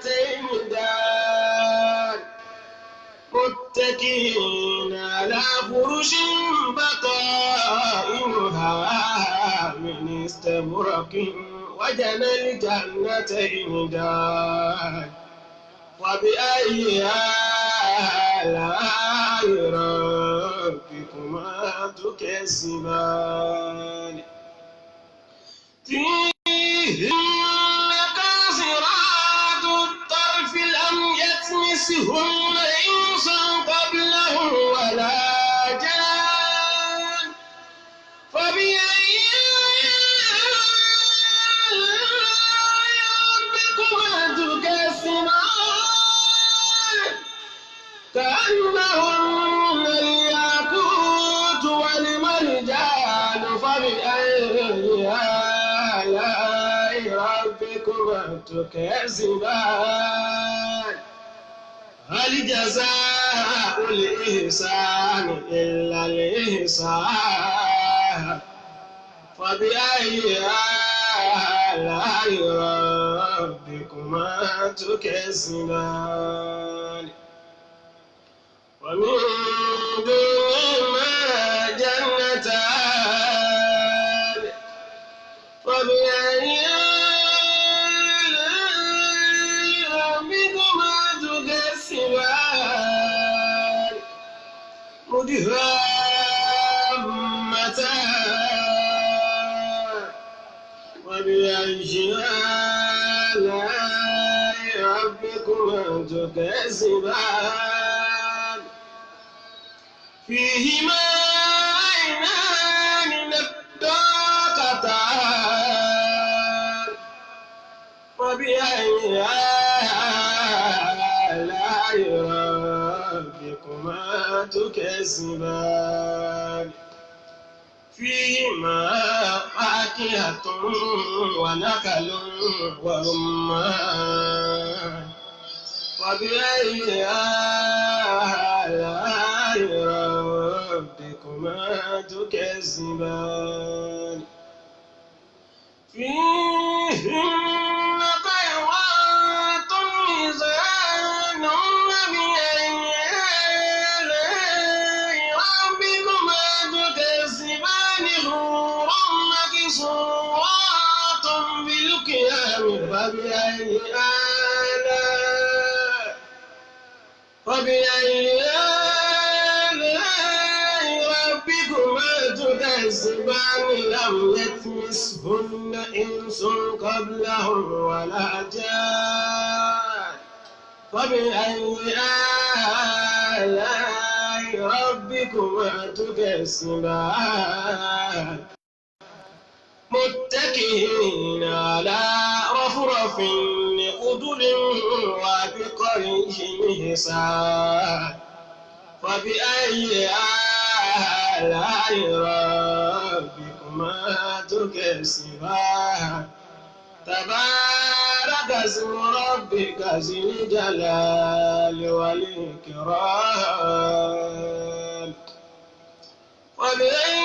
الجنتين دان متكئين على فرش بطائنها من استبرق وجنى الجنتين دان وبأي آلاء ربكما تكذبان فيهن قاصرات الطرف لم يطمثهن إنس قبلهم ولا جان فبأي ربكما تكذبان كأنهن الياقوت والمرجان فبأي آلاء ربكما تكذبان هل جزاء الإحسان إلا الإحسان فبأي آلاء ربكما تكذبان ومن دونهما جنتان فبأي آلاء ربكما تكذبان مدهامتان وبأي آلاء ربكما تكذبان فيهما عينان نضاقتان فبأي آلاء ربكما تكذبان فيهما فاكهة ونخل ورمان فبأي آلاء ربكما تكذبان فيهن بيضاء ميزان وبأي آلاء ربكما تكذبان حور مقصورات بالقيام فبأي آلاء ربكما تكذبان لم يطمثهن إنس قبلهم ولا جان فبأي آلاء ربكما تكذبان متكئين على رفرف خضر وبقري حسان فبأي آلاء ربكما تكذبان تبارك اسم ربك ذي الجلال والإكرام وبأي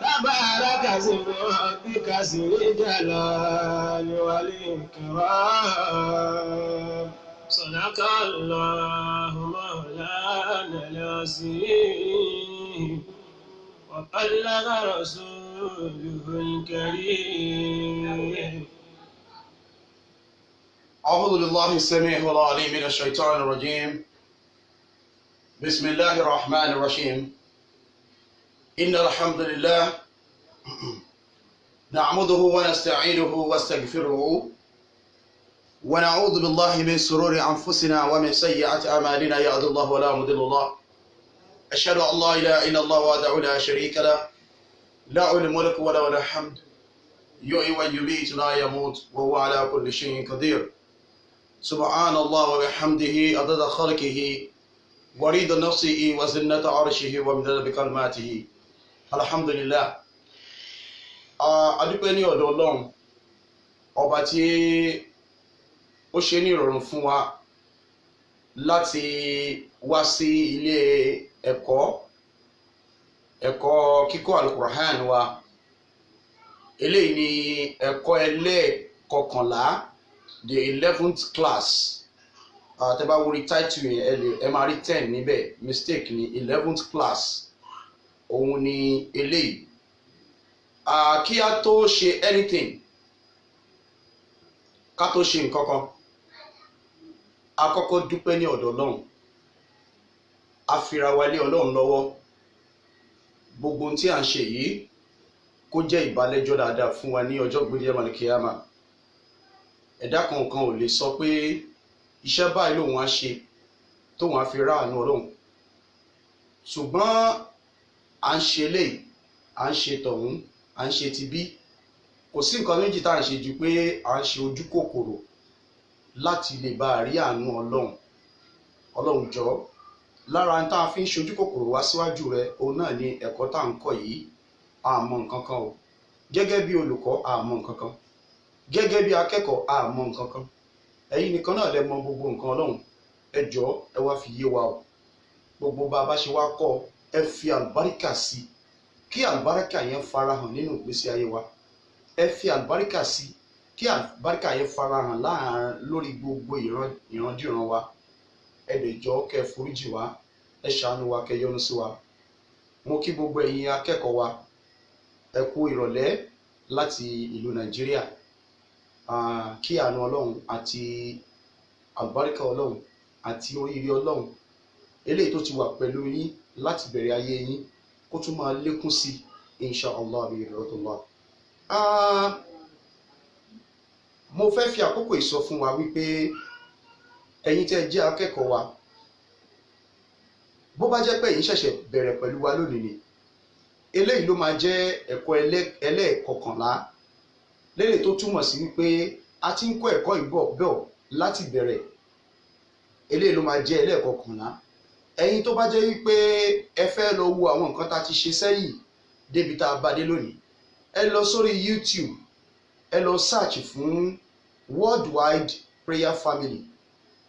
تبارك اسم ربك ذي الجلال والإكرام صدق الله مولانا العظيم وبلغ رسوله الكريم. أعوذ بالله السميع العليم من الشيطان الرجيم. بسم الله الرحمن الرحيم. إن الحمد لله نعمده ونستعينه واستغفره ونعوذ بالله من شرور أنفسنا ومن سيئات أعمالنا يهده الله ولا مضل له أشهد أن لا إله إلا الله وحده لا شريك له له الملك وله الحمد يحيي ويميت لا يموت وهو على كل شيء قدير سبحان الله وبحمده عدد خلقه وريد نفسه وزنة عرشه ومداد بكلماته. Alhamdulillah. Adúpẹ́ ní ọ̀dọ̀ Ọlọ́run ọba tí ó ṣe ní ìrọ̀rùn fún wa láti wá sí ilé ẹ̀kọ́ kíkọ́ Al-Qur'an wa. Eléyìí ni ẹ̀kọ́ ẹlẹ́ẹ̀kọkànlá, the 11th class. Tẹ́ bá wọrí title yẹn ẹ máa rí 10 níbẹ̀, mistake ni 11th class òun ni eléyìí. Kí a tó ṣe anything, ká tó ṣe nǹkan kan, a kọ́kọ́ dúpẹ́ ní ọ̀dọ̀ Ọlọ́run, a fira wa lé Ọlọ́run lọ́wọ́. Gbogbo ohun tí à ń ṣe yìí kó jẹ́ ìbálẹ́jọ́ dáadáa fún wa ní ọjọ́ gbédé Al-Qiyama. Ẹ̀dá kankan ò lè sọ pé iṣẹ́ báyìí lòun á ṣe tóun á fi ráàánú Ọlọ́run, ṣùgbọ́n à ń ṣe léyìí, à ń ṣe tọ̀hún, à ń ṣe tibí. Kò sí nǹkan méjì tá à ń ṣe ju pé à ń ṣe ojú kòkòrò láti lè bá rí àánú Ọlọ́run. Ọlọ́run jọ̀ọ́, lára tá a fi ń ṣojú kòkòrò wá síwájú rẹ òun náà ni ẹ̀kọ́ tá à ń kọ́ yìí. A mọ̀ nǹkan kan o, gẹ́gẹ́ bí olùkọ́ a mọ̀ nǹkan kan, gẹ́gẹ́ bí akẹ́kọ̀ọ́ a mọ̀ nǹkan kan. Ẹ̀yin nìkan náà lẹ mọ̀ gbogbo nǹkan. Ọlọ́run ẹ jọ̀ọ́ ẹ wá fi yé wa o. Gbogbo bá a bá ṣe wá kọ́ ẹ fi àlùbáríkà sí, kí àlùbáríkà yẹn farahàn nínú ìgbésí ayé wa. Ẹ fi àlùbáríkà sí, kí àlùbáríkà yẹn farahàn láàárín lórí gbogbo ìrandíran wa. Ẹ dẹ̀ jọ̀ọ́ kẹ́ foríjì wa, ẹ ṣàánú wa, kẹ́ yọ́nú sí wa. Mo kí gbogbo ẹ̀yin akẹ́kọ̀ọ́ wa, ẹ kú ìrọ̀lẹ́ láti ìlú Nàìjíríà. Kí àánú Ọlọ́run àti àlùbáríkà Ọlọ́run àti oríire Ọlọ́run eléyìí tó ti wà pẹ̀lú yín láti bẹ̀rẹ̀ ayé yín kó tún máa lékún sí insha Allah bi rahmatullah. Mo fẹ́ fi àkókò ìsọ fún wa wípé ẹ̀yin tẹ́ jẹ́ akẹ́kọ̀ọ́ wa, bó bá jẹ́ pé ẹ̀yin ṣẹ̀ṣẹ̀ bẹ̀rẹ̀ pẹ̀lú wa lónìí ni, eléyìí ló máa jẹ́ ẹ̀kọ́ ẹlẹ́ẹ̀kọkànlá, lélẹ̀ tó túmọ̀ sí wípé a ti ń kọ́ ẹ̀kọ́ ìbọ̀ láti bẹ̀rẹ̀. Eléyìí ló máa jẹ́ ẹlẹ́ẹ̀kọkànlá. Ẹ̀yin tó bá jẹ́ wípé ẹ fẹ́ lọ wo àwọn nǹkan tá a ti ṣe sẹ́yìn débi tá a bá dé lónìí, ẹ lọ sórí YouTube, ẹ lọ search fún Worldwide Prayer Family,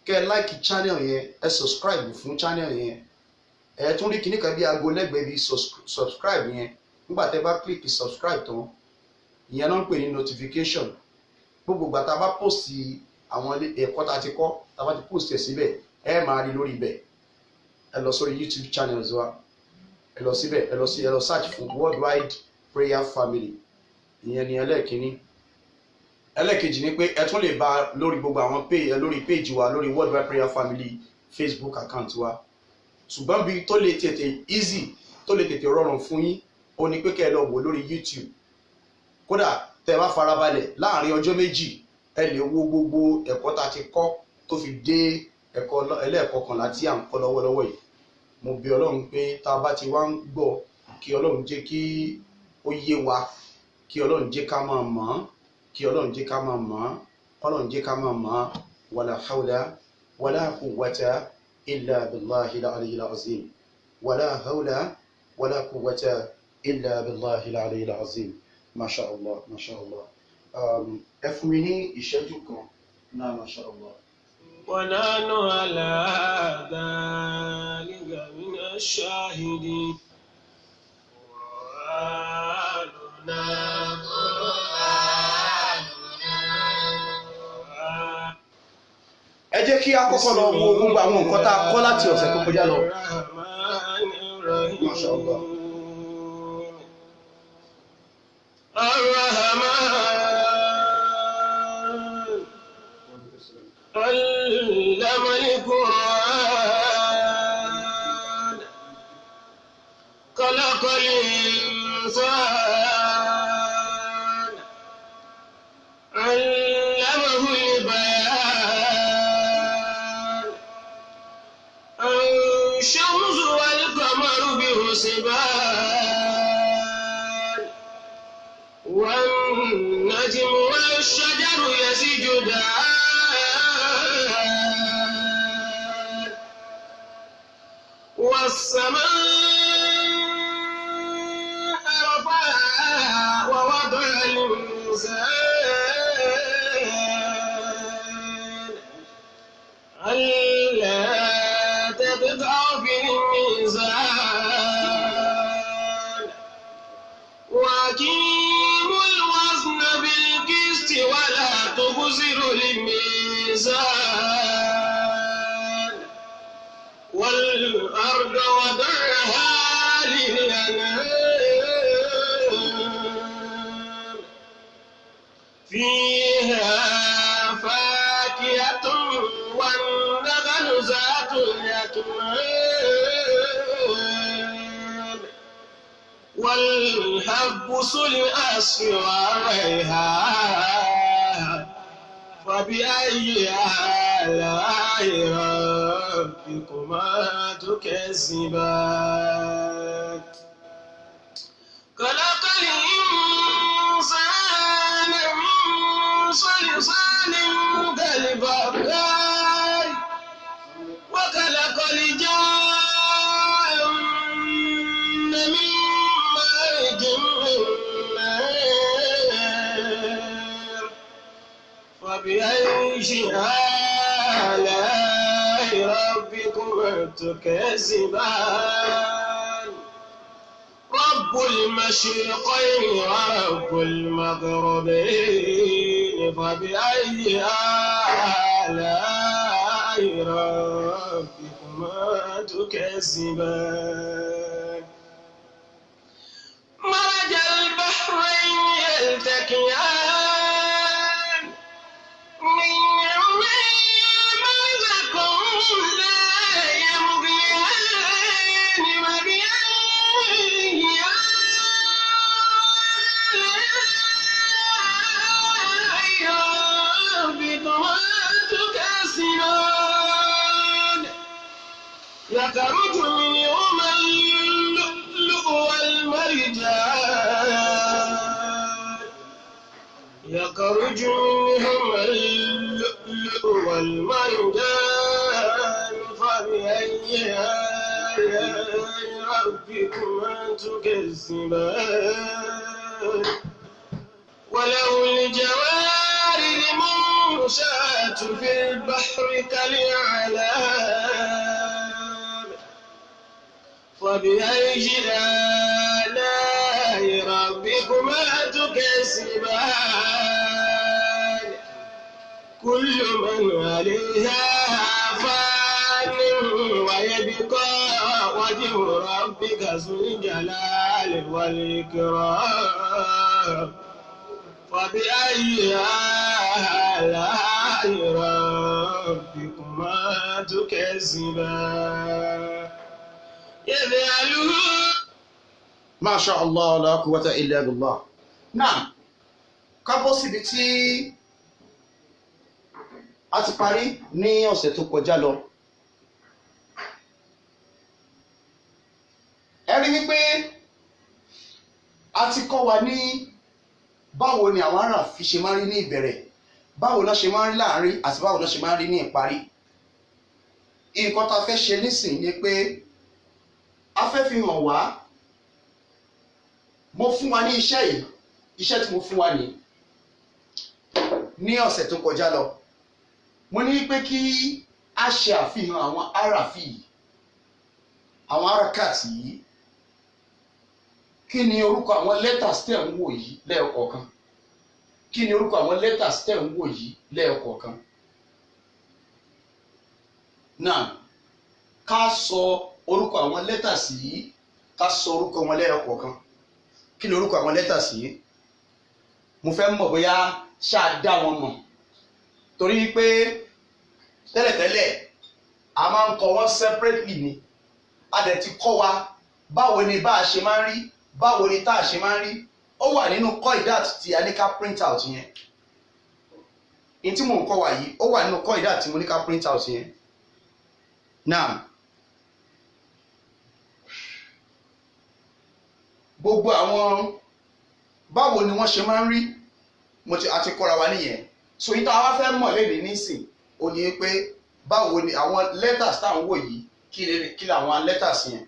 kẹ́ ẹ like channel yẹn, ẹ subscribe fún channel yẹn. Ẹ tún rí kíní kan bí aago lẹ́gbẹ̀ẹ́ bí subscribe yẹn. Nígbà tẹ́ bá click subscribe tán, ìyẹn náà ń pè ní notification. Gbogbo ìgbà tá a bá post àwọn ẹ̀kọ́ tá a ti kọ́, tá a bá ti post ẹ̀ síbẹ̀, ẹ máa rí lórí ibẹ̀. Ẹ lọ sórí YouTube channels wa, ẹ lọ síbẹ̀, ẹ lọ search fún Worldwide Prayer Family. Ìyẹn ni ẹlẹ́ẹ̀kíní. Ẹlẹ́ẹ̀kejì ni pé ẹ tún lè bá lórí gbogbo àwọn page wa lórí Worldwide Prayer Family Facebook account wa. Ṣùgbọ́n bí tó lè tètè easy, tó lè tètè rọrùn fún yín, ó ní pé kẹ́ ẹ lọ wò lórí YouTube. Kódà tẹ́ bá farabalẹ̀ láàrin ọjọ́ méjì, ẹ lè wo gbogbo ẹ̀kọ́ tá a ti kọ́ tó fi dé ẹ̀kọ́ ẹlẹ́ẹ̀kọkànlá tí à ń kọ́ lọ́wọ́lọ́wọ́ yìí. Mo bí Ọlọ́run pé tá a bá ti wá ń gbọ́, kí Ọlọ́run jẹ́ kí ó yé wa, kí Ọlọ́run jẹ́ ká máa mọ̀, kí Ọlọ́run jẹ́ ká máa mọ̀, Ọlọ́run jẹ́ ká máa mọ̀. Wala hawla wala quwwata illa billahi al-aliyyil azim. Wala hawla wala quwwata illa billahi al-aliyyil azim. Masha Allah, masha Allah. Ẹ fún mi ní ìṣẹ́jú kan náà, masha Allah. ونحن على ذلك من الشاهدين. Ẹ jẹ́ kí a kọ́kọ́ lọ wo gbogbo àwọn nǹkan tá a kọ́ láti ọ̀sẹ̀ tó kọjá lọ. Masha Allah. علم القرآن خلق الإنسان علمه البيان الشمس والقمر بحسبان والنجم والشجر يسجدان. والسماء رفعها ووضع الميزان ألا تطغوا في الميزان وأقيموا الوزن بالقسط ولا تخسروا الميزان والأرض وضعها للأنام فيها فاكهة والنخل ذات الأكمام والحب ذو العصف والريحان فبأي آلاء ربكما تكذبان خلق الإنسان من صلصال كالفخار وخلق الجن من مارج من نار فبأي آلاء ربكما تكذبان رب المشرقين ورب المغربين فبأي آلاء ربكما تكذبان مرج البحرين يلتقيان من يمزكم لا يمضيان وبأي ربكما تكذبان يخرج منهما اللؤلؤ والمرجان يخرج منهما اللؤلؤ والمرجان فبأي آلاء ربكما تكذبان وله الجوار المنشآت في البحر كالأعلام فبأي آلاء ربكما تكذبان كل من عليها فان ويبقى وجه ربك ذو الجلال والإكرام فبأي آلاء ربكما تكذبان يذهله ما شاء الله لا قوة إلا بالله. Náà ká bọ́ síbi tí a ti parí ní ọ̀sẹ̀ tó kọjá lọ. Ẹ rí wípé a ti kọ́ wa ní báwo ni àwọn aráàfin ṣe máa ń rí ní ìbẹ̀rẹ̀, báwo ló ṣe máa ń rí láàrin àti báwo ló ṣe máa ń rí ní ìparí. Nǹkan tá a fẹ́ ṣe nísìnyí ni pé a fẹ́ fi hàn wá, mo fún wa ní iṣẹ́ yìí, iṣẹ́ tí mo fún wa ní ọ̀sẹ̀ tó kọjá lọ. Mo ní pé kí a ṣe àfihàn àwọn aráàfin yìí, àwọn arákàtì yìí. Kí ni orúkọ àwọn letters tẹ̀ ń wò yìí lẹ́ẹ̀kọ̀ọ̀kan? Kí ni orúkọ àwọn letters tẹ̀ ń wò yìí lẹ́ẹ̀kọ̀ọ̀kan? Náà ká sọ orúkọ àwọn letters yìí, ká sọ orúkọ wọn lẹ́ẹ̀kọ̀ọ̀kan. Kí ni orúkọ àwọn letters yìí? Mo fẹ́ mọ̀ bóyá ṣáà dá wọn mọ̀, torí pé tẹ́lẹ̀tẹ́lẹ̀ a máa ń kọ wọ́n separately ni. A dẹ̀ ti kọ́ wa báwo ni bá a ṣe máa ń rí, báwo ni tá a ṣe máa ń rí. Ó wà nínú kọ́ìdát tí a ní ká print out yẹn. In tí mò ń kọ́ wa yìí, ó wà nínú kọ́ìdát tí mo ní ká print out yẹn. Now gbogbo àwọn báwo ni wọ́n ṣe máa ń rí àti kọ́ra wa nìyẹn. So ìta wa fẹ́ mọ̀ lẹ́ni nísìn ó ní pé báwo ni àwọn letters tá à ń wò yìí, kí ni àwọn letters yẹn.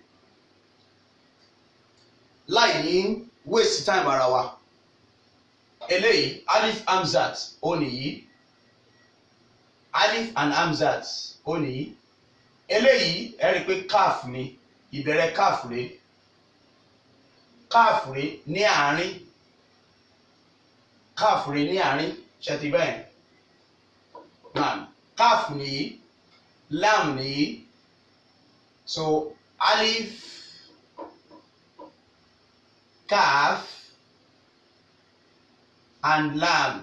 láì ní waste time ara wa. Eléyìí alif hamzat ó nìyí, alif and hamzat ó nìyí. Eléyìí ẹ rí i pé kaf ni ìbẹ̀rẹ̀ kaf rẹ̀, kaf rẹ̀ ní àárín, kaf rẹ̀ ní àárín ṣe ti bẹ́ẹ̀ náà, kaf nìyí, lam nìyí. So alif, kaf and lam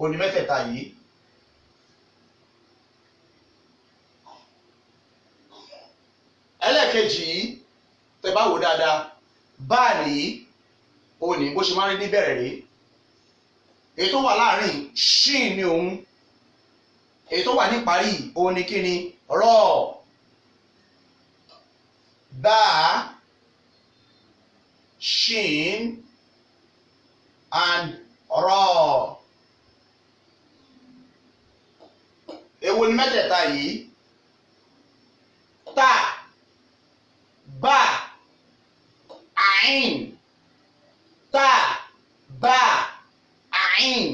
òní mẹ́tẹ̀ẹ̀ta yìí. Ẹlẹ́ẹ̀kejì yìí tẹ́ bá wò dáadáa, báàlì òní bó ṣe máa ń rí níbẹ̀rẹ̀ rí. Èyí tó wà láàrin shin ni òun, èyí tó wà níparí òun ni kíni rọ. Ba, shin and rọ. Èwo ni mẹ́tẹ̀ẹ̀ta yìí? Ta, ba, ain. Ta, ba, ain.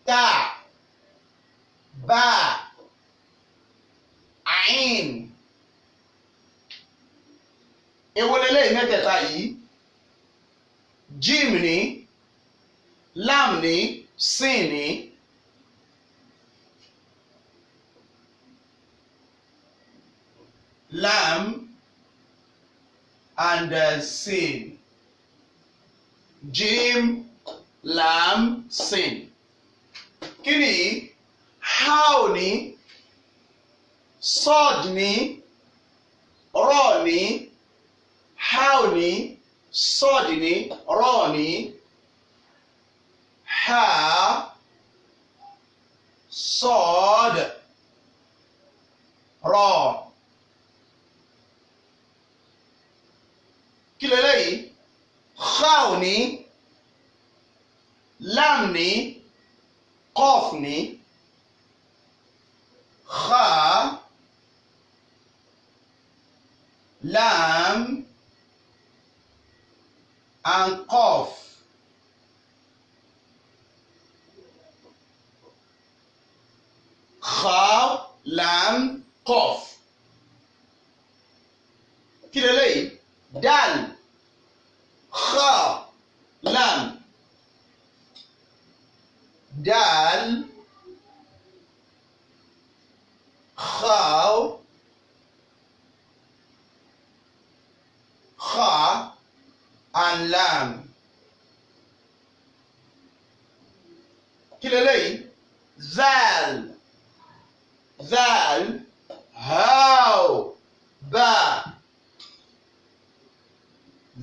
Ta, ba, ain. Èwo lélẹ́yìí mẹ́tẹ̀ẹ̀ta yìí? Jim ni, lam ni, sin ni. Lam and sin. Jim, lam, sin. Kí ni? How ni, sod ni, rọ ni. How ni, sod ni, rọ ni. Ha, sod, rọ. Kí leléyìí? Khaw ni, lam ni, qaf ni. Kha, lam and qaf. Kha, lam, qaf. Kí leléyìí? Dal, kha, lam. Dal, kha, kha and lam. Kí leléyìí? Zal, zal, how, ba.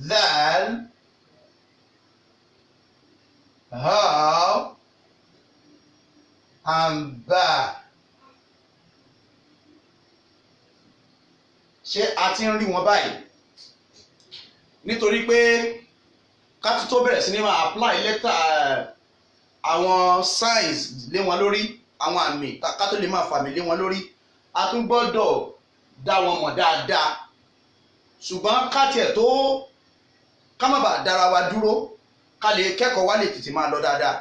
Zal, how and ba. Ṣé a ti ń rí wọn báyìí? Nítorí pé ká tó bẹ̀rẹ̀ sí ní máa apply letter àwọn signs lé wọn lórí, àwọn àmì ká tó lè máa fàmì lé wọn lórí, a tún gbọ́dọ̀ dá wọn mọ̀ dáadáa. Ṣùgbọ́n ká tiẹ̀ tó ká má bàa dára wa dúró, ká lè kẹ́kọ̀ọ́ wa lè tètè máa lọ dáadáa.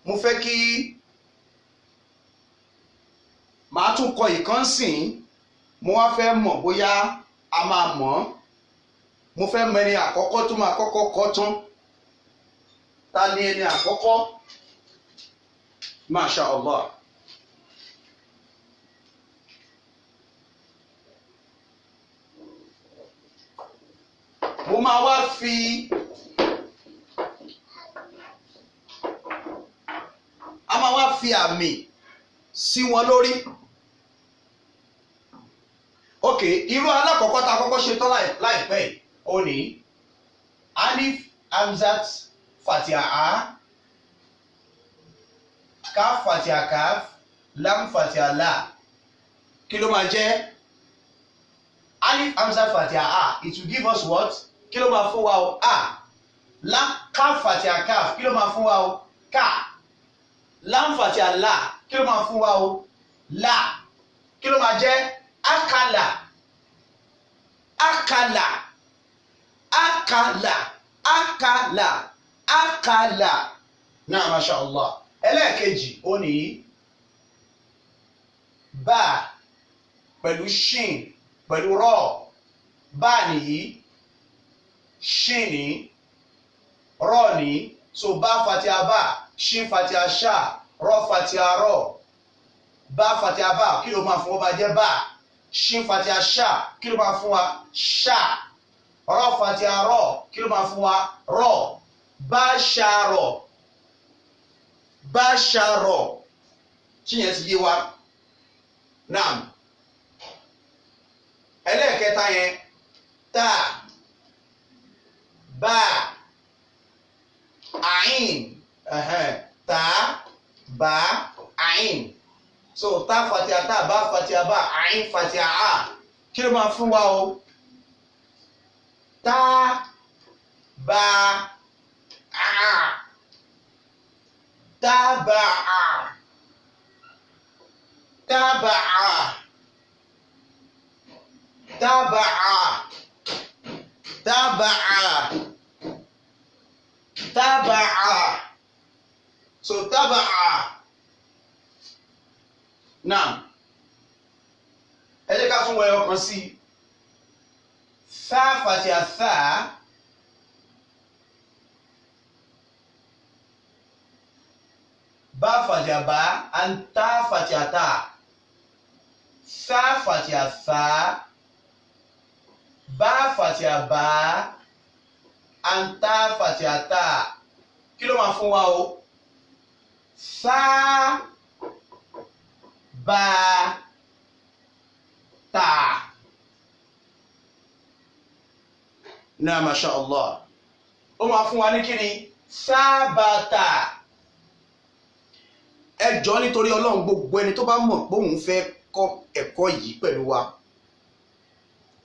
Mo fẹ́ kí màá tún kọ ìkánsìn, mo wá fẹ́ mọ̀ bóyá a máa mọ̀. Mo fẹ́ mọ ẹni àkọ́kọ́ tó máa kọ́kọ́ kọ́ tán. Ta ni ẹni àkọ́kọ́? Masha Allah. Mo máa wá fi àmì sí wọn lórí. Ok, irú alákọ̀ọ́kọ́ tá a kọ́kọ́ ṣe tán láìpẹ́ yìí ó ní alif hamzat fatiha a, kaf fatiha kaf, lam fatiha la. Kí ló máa jẹ́? Alif hamzat fatiha a, it will give us what? Kí ló máa fún wa o? A. Lam, kaf fatiha kaf, kí ló máa fún wa o? Ka. Lam fatiha la, kí ló máa fún wa o? La. Kí ló máa jẹ́? Akala. Lam fatiha la, kí ló máa fún wa o? Ka. Lam fatiha la, kí ló máa fún wa o? La. Kí ló máa jẹ́? Akala. Lam fatiha la, kí ló máa fún wa o? La. Kí ló máa jẹ́? Akala. akala akala akala akala náà masha Allah. ẹlẹ́ẹ̀kejì ó ní bá pẹ̀lú shin pẹ̀lú rọ bá nìyí shin ní rọ ní so bá fatia bá shin fatia ṣá rọ fatia rọ bá fatia bá kí ló máa fún ọba jẹ́ bá shin fatia ṣá kí ló máa fún wa ṣá rọ fatia rọ kí ló máa fún wa rọ bá ṣàrọ bá ṣàrọ tíyẹn ti yé wa náà ẹlẹ́ẹ̀kẹta yẹn tá bá àyìn tá bá àyìn so tá fatia tá bá fatia bá àyìn fatia a kí ló máa fún wa o tá bá a tá bá a tá bá a taba'a taba'a taba'a so taba'a now ẹ jẹ́ ká fún wẹ̀yọ kan sí fa fatia fa ba fatia ba and ta fatia ta fa fatia fa bá fatia bá anta fatia ta kí ló máa fún wa o fa bá ta náà masha Allah ó máa fún wa ní kíni sábàtà ẹ jọ̀ọ́ nítorí Ọlọ́run gbogbo ẹni tó bá mọ̀ pé òun fẹ́ kọ́ ẹ̀kọ́ yìí pẹ̀lú wa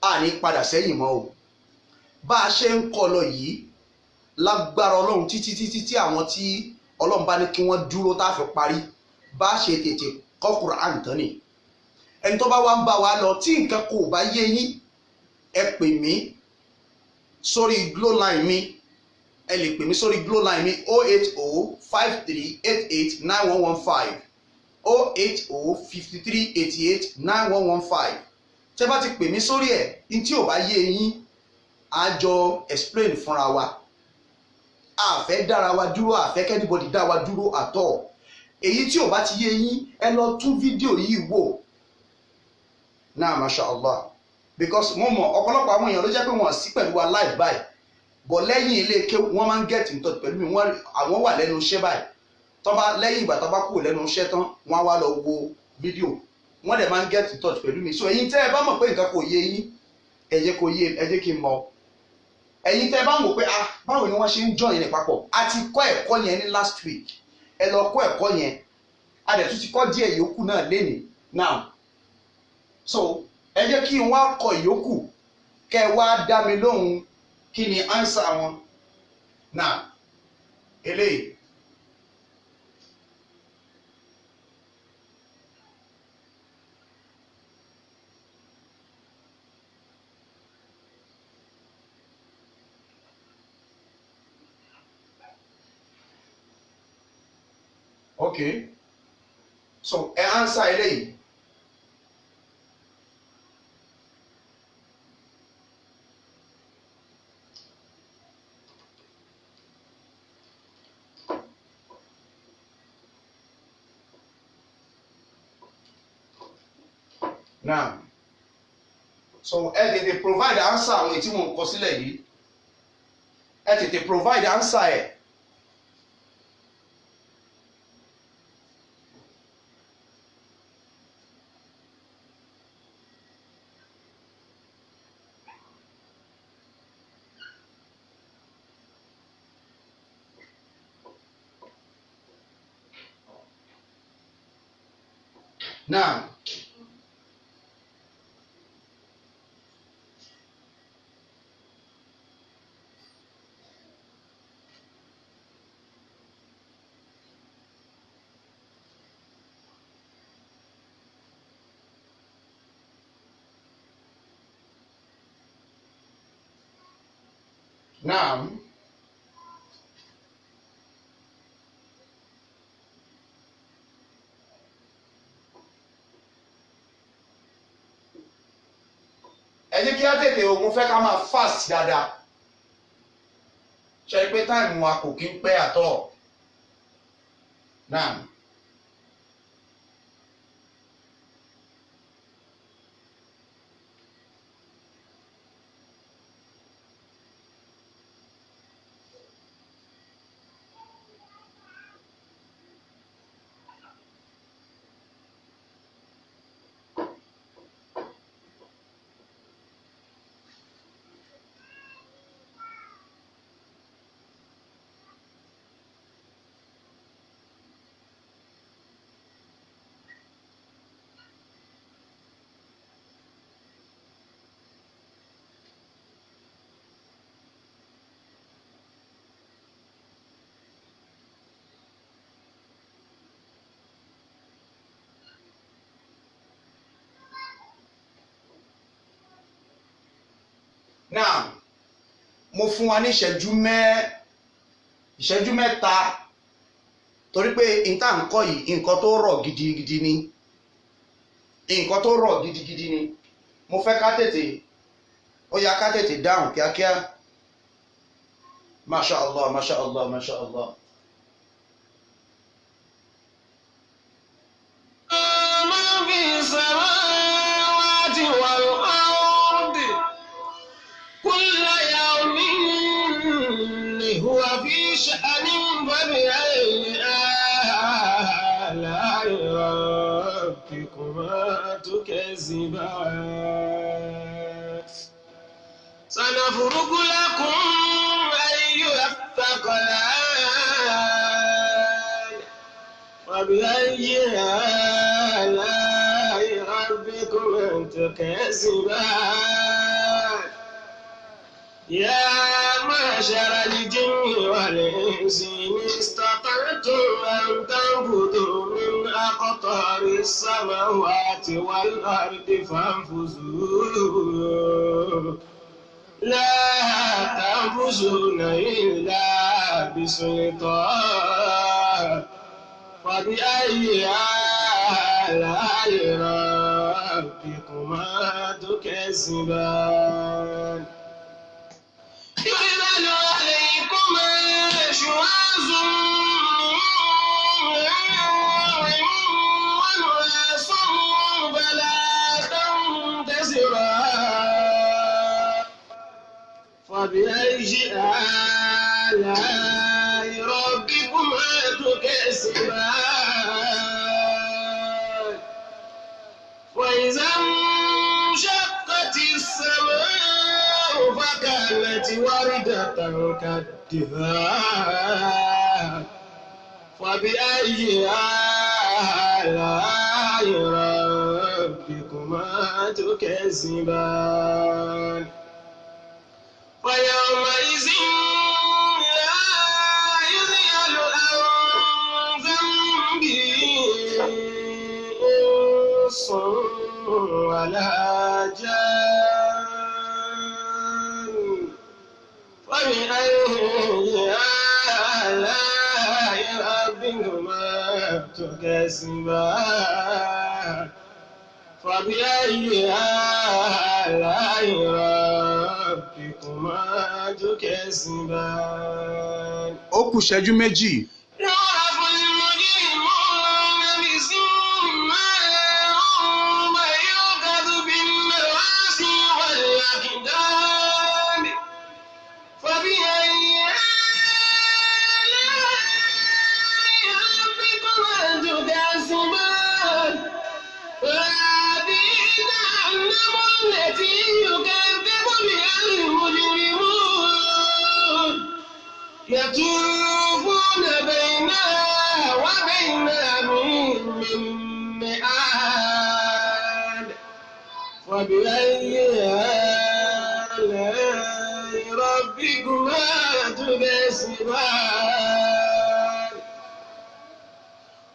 a ní padà sẹ́yìn mọ́ o bá a ṣe ń kọ́ lọ yìí lágbára Ọlọ́run títí tí àwọn tí Ọlọ́run bá ní kí wọ́n dúró tá a fi parí bá a ṣe tètè kọ́ Quran tán ni ẹni tó bá wá ń bá wa lọ tí nǹkan kò bá yé yín ẹ pè mí sórí glow line mi ẹ lè pè mí sórí glow line mi 08053889115 08053889115 tẹ́ bá ti pè mí sórí ẹ̀ ní tí ò bá yé yín á jọ explain fúnra wa a fẹ́ dára wa dúró a fẹ́ kẹ́nìbọ̀dì dá wa dúró àtọ̀ èyí tí ò bá ti yé yín ẹ lọ tún fídíò yìí wò náà masha Allah because mo mọ̀ ọ̀pọ̀lọpọ̀ àwọn èèyàn ló jẹ́ pé wọ́n sí pẹ̀lú wa live báyìí bọ̀ lẹ́yìn ilé ike wọ́n máa ń get in touch pẹ̀lú mi àwọn wà lẹ́nu iṣẹ́ báyìí tọ́ba lẹ́yìn ìgbà tọ́ba kúrò lẹ́nu iṣẹ́ tán wọ́n á wá lọ wo fídíò wọ́n dẹ̀ máa ń get in touch pẹ̀lú mi so ẹ̀yin tẹ́ ẹ bá mọ̀ pé nǹkan kò yé yín ẹ jẹ́ kó yé ẹ jẹ́ kí n mọ̀ ẹ̀yin tẹ́ ẹ bá mọ̀ pé báwo ni wọ́n ṣe ń join ní papọ̀ a ti kọ́ ẹ̀kọ́ yẹn ní last week ẹ lọ kọ́ ẹ̀kọ́ yẹn a dẹ̀ tún ti kọ́ díẹ̀ yòókù náà lénìí now so ẹ jẹ́ kí n wá kọ ìyókù kẹ́ ẹ wá dá mi lóhùn kí ni answer wọn now eléyìí. Okay, so ẹ answer eléyìí. Now, so ẹ tètè provide answer àwọn èyí tí mo ń kọ sílẹ̀ yìí ẹ tètè provide answer ẹ̀. Now, Naam. Ẹ jẹ́ kí á tètè o, mo fẹ́ ká máa fast dáadáa. Ṣé pé táìmù wa kò kí ń pẹ́ àtọ̀? Naam. Naam. Mo fún wa ní ìṣẹ́jú mẹ́ta torí pé ìta ń kọ́ yìí nǹkan tó rọ̀ gidigidi ni. Nǹkan tó rọ̀ gidigidi ni. Mo fẹ́ ká tètè ó yá ká tètè dáhùn kíákíá. Masha Allah, masha Allah, masha Allah. شأن فبأي آلاء ربكما تكذبان سنفرغ لكم أيها الثقلان فبأي آلاء ربكما تكذبان يا معشر الجن والإنس إن استطعتم أن تنفذوا من أقطار السماوات والأرض فانفذوا لا تنفذون إلا بسلطان فبأي آلاء ربكما تكذبان يرسل عليكما شواظ ونحاس فلا تنتصران فبأي آلاء ربكما تكذبان وإذا انشقت السماء فكانت وردة كالدهان فبأي آلاء ربكما تكذبان ويومئذ لا يسأل عن ذنبه إنس ولا جان فبأي آلاء ربكما تكذبان فبأي آلاء ربكما تكذبان. Ó kù ìṣẹ́jú méjì. يعرف المجرمون بسيماهم ويؤخذ بالنواصي والأقدام فبأي آلاء ربكما تكذبان هذه جهنم التي يكذب بها المجرمون يطوفون بينها وبين من مئات فبأي آلاء ربكما تكذبان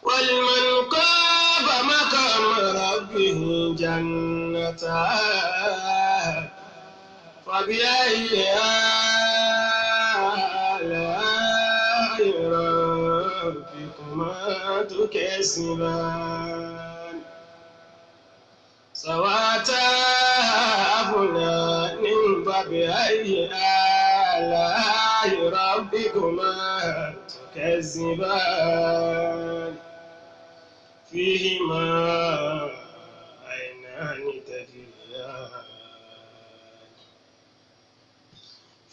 ولمن خاف مقام ربه جنتان فبأي ربكما تكذبان ذواتا أفنان فبأي آلاء ربكما تكذبان فيهما عينان تجريان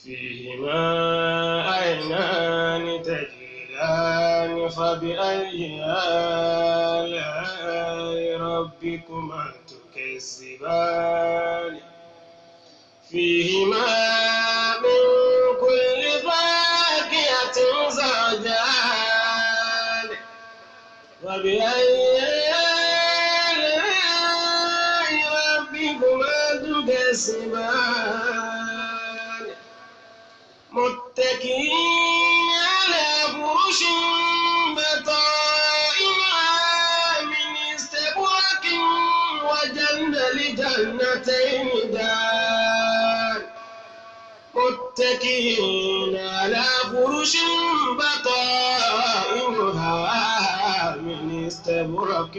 فيهما عينان تجريان فبأي آلاء ربكما تكذبان فيهما من كل فاكهة زوجان فبأي آلاء ربكما تكذبان متكئين على فرش بطائنها من استبرق وجنى لجنتين دان متكئين على فرش بطائنها من استبرق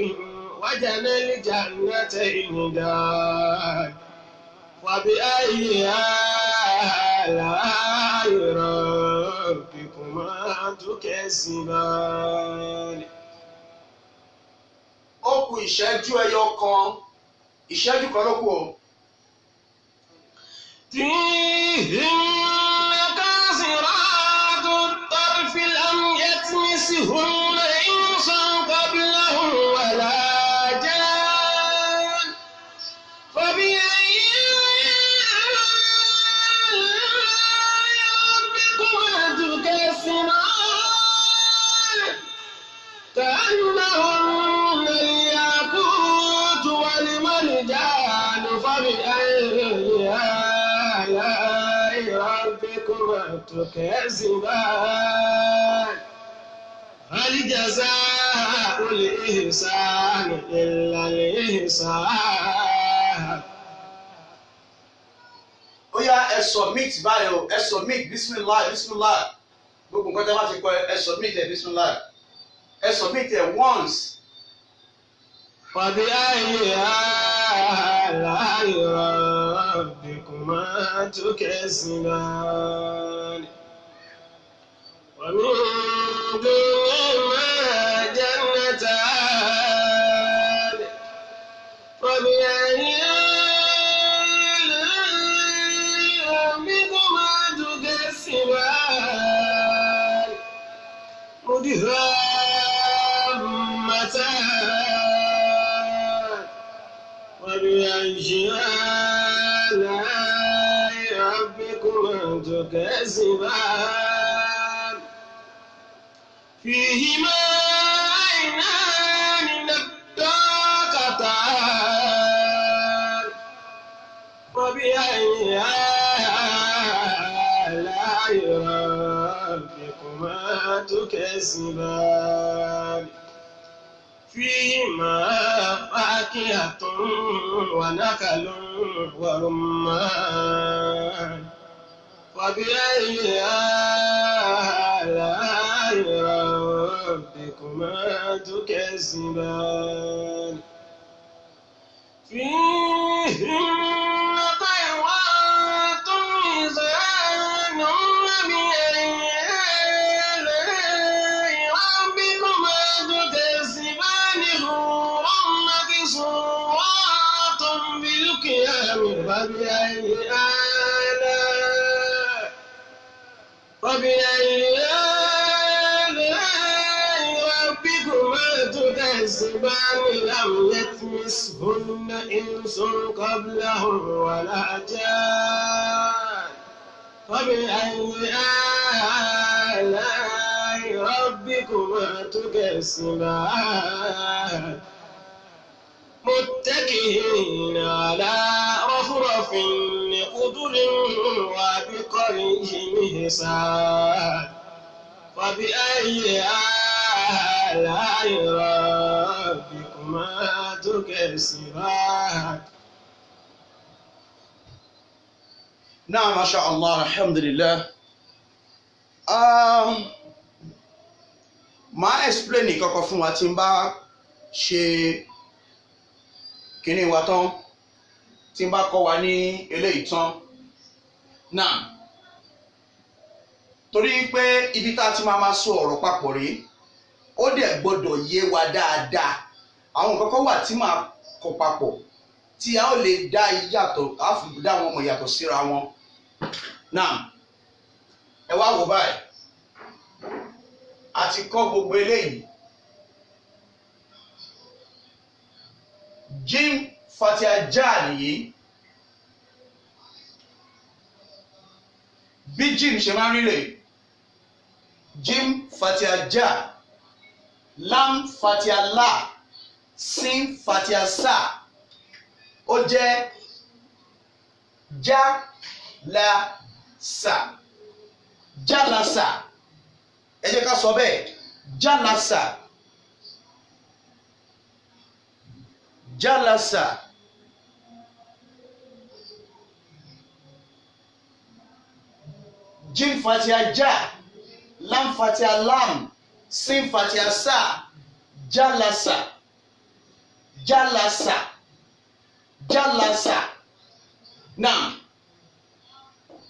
وجنى لجنتين دان فبأي آلاء ربكما تكذبان. Ó kù ìṣẹ́jú ẹyọ kan, ìṣẹ́jú kan ló kù o. فيهن قاصرات الطرف لم يطمثهن إنس قبلهم ولا جان فبأي كأنهن الياقوت والمرجان فبأي آلاء ربكما تكذبان هل جزاء الإحسان إلا الإحسان. Ó yá ẹ submit báyìí o, ẹ submit bismillah bismillah gbogbo nǹkan tí a bá ti kọ ẹ submit ẹ bismillah ẹ submit ẹ once. فبأي آلاء ربكما تكذبان ومن دونهما جنتان فبأي آلاء ربكما تكذبان مدهامتان وبأي آلاء ربكما تكذبان فيهما عينان نضاختان وبأي آلاء ربكما تكذبان فيهما فاكهة ونخل ورمان فبأي آلاء ربكما تكذبان فيهن طيرات حسان وبأي آلاء ربكما تكذبان حور مقصورات بالخيام فبأي آلاء ربكما تكذبان لم يطمثهن إنس قبلهم ولا جان فبأي آلاء ربكما تكذبان متكئين على رفرف خضر وبقري حسان فبأي آلاء ربكما تكذبان. Now, mashallah, alhamdulillah. máa explain ìkọ̀kọ̀ fún wa tí n bá ṣe kíní wa tán, tí n bá kọ́ wa ní eléyìí tán náà, torí pé ibi tá a ti máa sọ ọ̀rọ̀ papọ̀ rí ó dẹ̀ gbọ́dọ̀ yé wa dáadáa. Àwọn nǹkan kan wà tí màá kọ papọ̀ tí a ó lè dá yàtọ̀, a fi dá wọn mọ̀ yàtọ̀ síra wọn náà. Ẹ wá wò báyìí, a ti kọ́ gbogbo eléyìí. Jim Fatia Ja nìyí. Bí Jim ṣe máa ń rí rèé, Jim Fatia Ja, Lam Fatia La, Sin Fatia Sa. Ó jẹ́ Ja La Sa, Ja La Sa. Ẹ jẹ́ ká sọ bẹ́ẹ̀, Ja La Sa, Ja La Sa. Jim Fatia Ja, Lam Fatia Lam, Sin Fatia Sa, Ja La Sa, Ja La Sa, Ja La Sa. Now,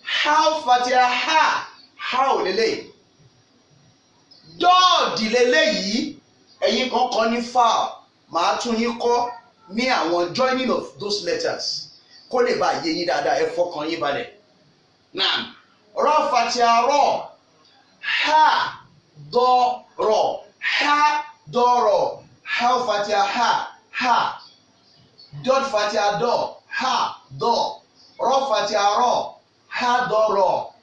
how Fatia Ha, how lele, dọ́ọ̀dì leléyìí, ẹ̀yin kan kọ́ ní foul, màá tún yín kọ́ ní àwọn joining of those letters kó lè bá yé yín dáadáa, ẹ fọkàn yín balẹ̀. Now, Ra Fatia Ra, Ha Do Ro, Ha Do Ro, how Fatia Ha, Ha. Dot Fatia Do, Ha Do. Ra Fatia Ra, Ha Do Ro,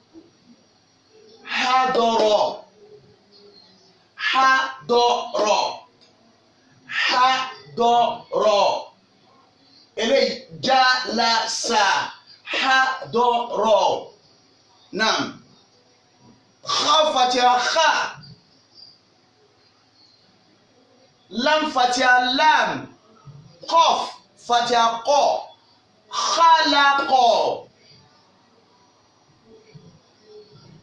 Ha Do Ro, Ha Do Ro, Ha Do Ro. Eléyìí Ja La Sa, Ha Do Ro. Now, Kha Fatia Kha, Lam Fatia Lam, Qaf Fatia Qa, Khalaqa,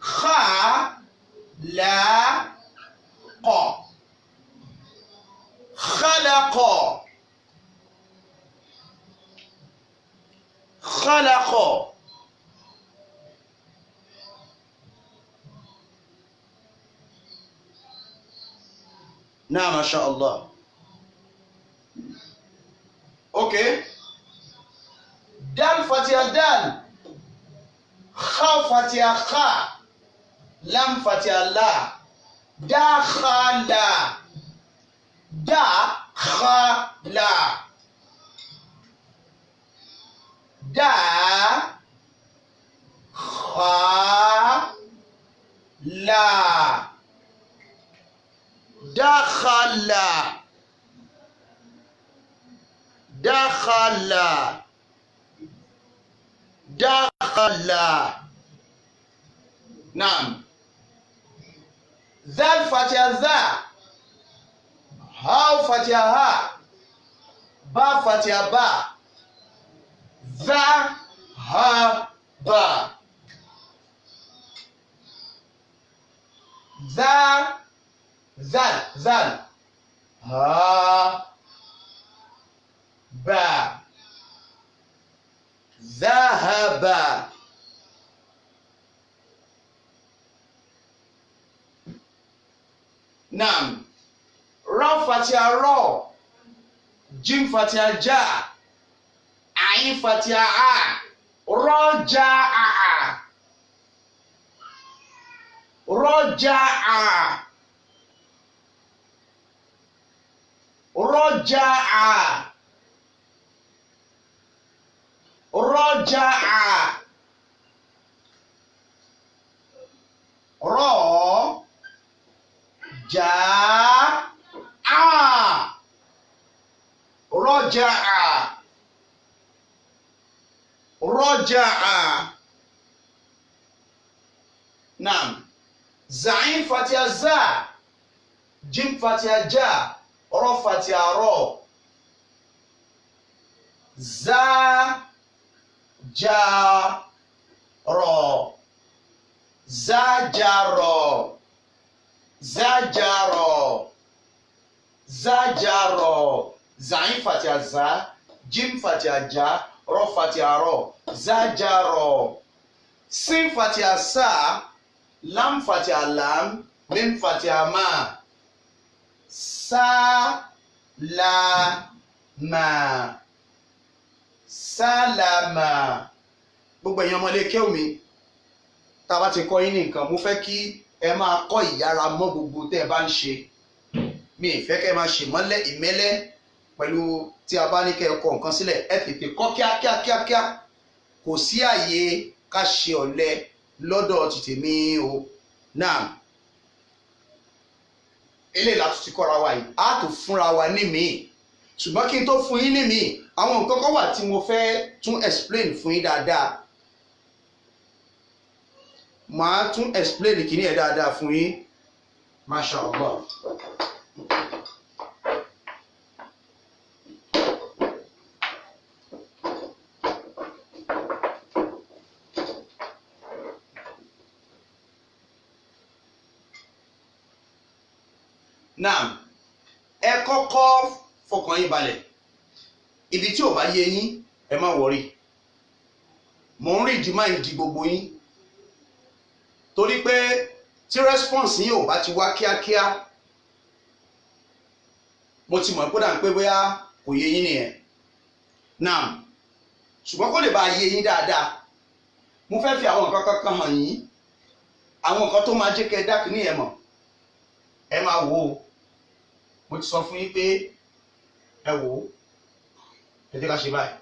Kha La Qa, Khalaqa, Khalaqa. Now, mashallah. Okay. Dal Fatia Dal, Kha Fatia Kha, Lam Fatia La, Da Kha La, Da Kha La, Da Kha La, Dakhala, Dakhala, Dakhala. Naam. Zal Fatia Za, Ha Fatia Ha, Ba Fatia Ba, Za Ha Ba, Za Zal, Zal, Ha Ba, Zahaba. Naam. Ra Fatia Ra, Jim Fatia Ja, Ain Fatia A, Roja, Roja, Roja, Roja, Ro, Ja, A, Roja, Roja. Naam. Zain Fatia Za, Jim Fatia Ja, Ra Fatia Ra, Za Ja Ra, Za Ja Ra, Za Ja Ra. zajaro, zain fatia za, jim fatia ja, ro fatia ro, zajaro. Sin fatia sa, lam fatia lam, mim fatia ma. Sa la ma. Salama. Gbogbo èèyàn ọmọlé kéwù mi tá a bá ti kọ́ yín ní nǹkan mo fẹ́ kí ẹ máa kọ́ ìyára mọ́ gbogbo tẹ́ ẹ bá ń ṣe. Mi ì fẹ́ kẹ́ ẹ máa ṣe ìmẹ́lẹ́ pẹ̀lú tí a bá ní kẹ́ ẹ kọ nǹkan sílẹ̀ ẹ tètè kọ́ kíákíá. Kò sí àyè ká ṣe ọ̀lẹ lọ́dọ̀ tètè mi o. Náà eléyìí la tún ti kọ́ra wa yìí á tún fúnra wa ní mi. Ṣùgbọ́n kí n tó fún yín ní mi àwọn nǹkan kan wà tí mo fẹ́ tún explain fún yín dáadáa. Màá tún explain kìíní ẹ̀ dáadáa fún yín. Masha Allah. Náà ẹ kọ́kọ́ fọkàn yín balẹ̀. Ibi tí ò bá yé yín ẹ má wọrí. Mò ń rí ìdí máa ń di gbogbo yín. Torí pé tí response yín ò bá ti wá kíákíá mo ti mọ̀ pé dà ń pé bóyá kò yé yín nìyẹn. Náà ṣùgbọ́n kó lè bá yé yín dáadáa mo fẹ́ fi àwọn nǹkan kankan hàn yín. Àwọn nǹkan tó máa jẹ́ kẹ́ ẹ dá kíní ẹ mọ̀. Ẹ máa wò ó. Mo ti sọ fún yín pé ẹ wò ó. Ẹ jẹ́ ká ṣe báyìí.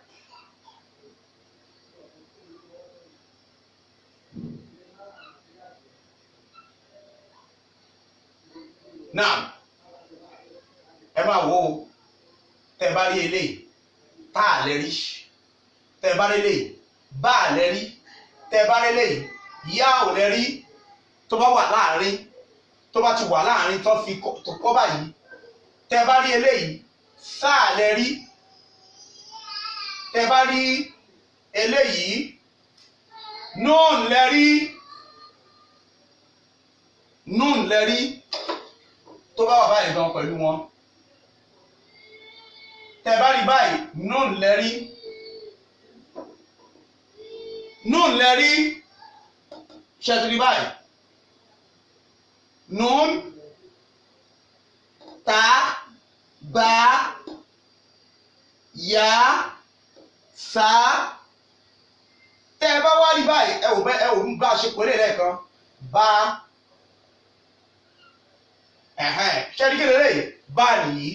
Náà ẹ máa wò ó. Tẹ́ ẹ bá rí eléyìí tá a lè rí. Tẹ́ ẹ bá rí eléyìí bá a lè rí. Tẹ́ ẹ bá rí eléyìí yá ò lè rí. Tó bá wà láàrin tó bá ti wà láàrin tó fi kọ́ báyìí. Tẹ́ ẹ bá rí eléyìí sáà lè rí. Tẹ́ bá rí eléyìí nùn lẹ́rí tó bá wà báyìí gan pẹ̀lú wọn. Tẹ́ bá rí báyìí nùn lẹ́rí ṣẹ́tìrí báyìí nùn tá bá yá sá. Tẹ́ ẹ bá wá rí báyìí ẹ ò ń bá a ṣe pẹ̀lú ẹ̀rẹ́ bá ṣẹ́rí kí lélẹ́yìí bá nìyí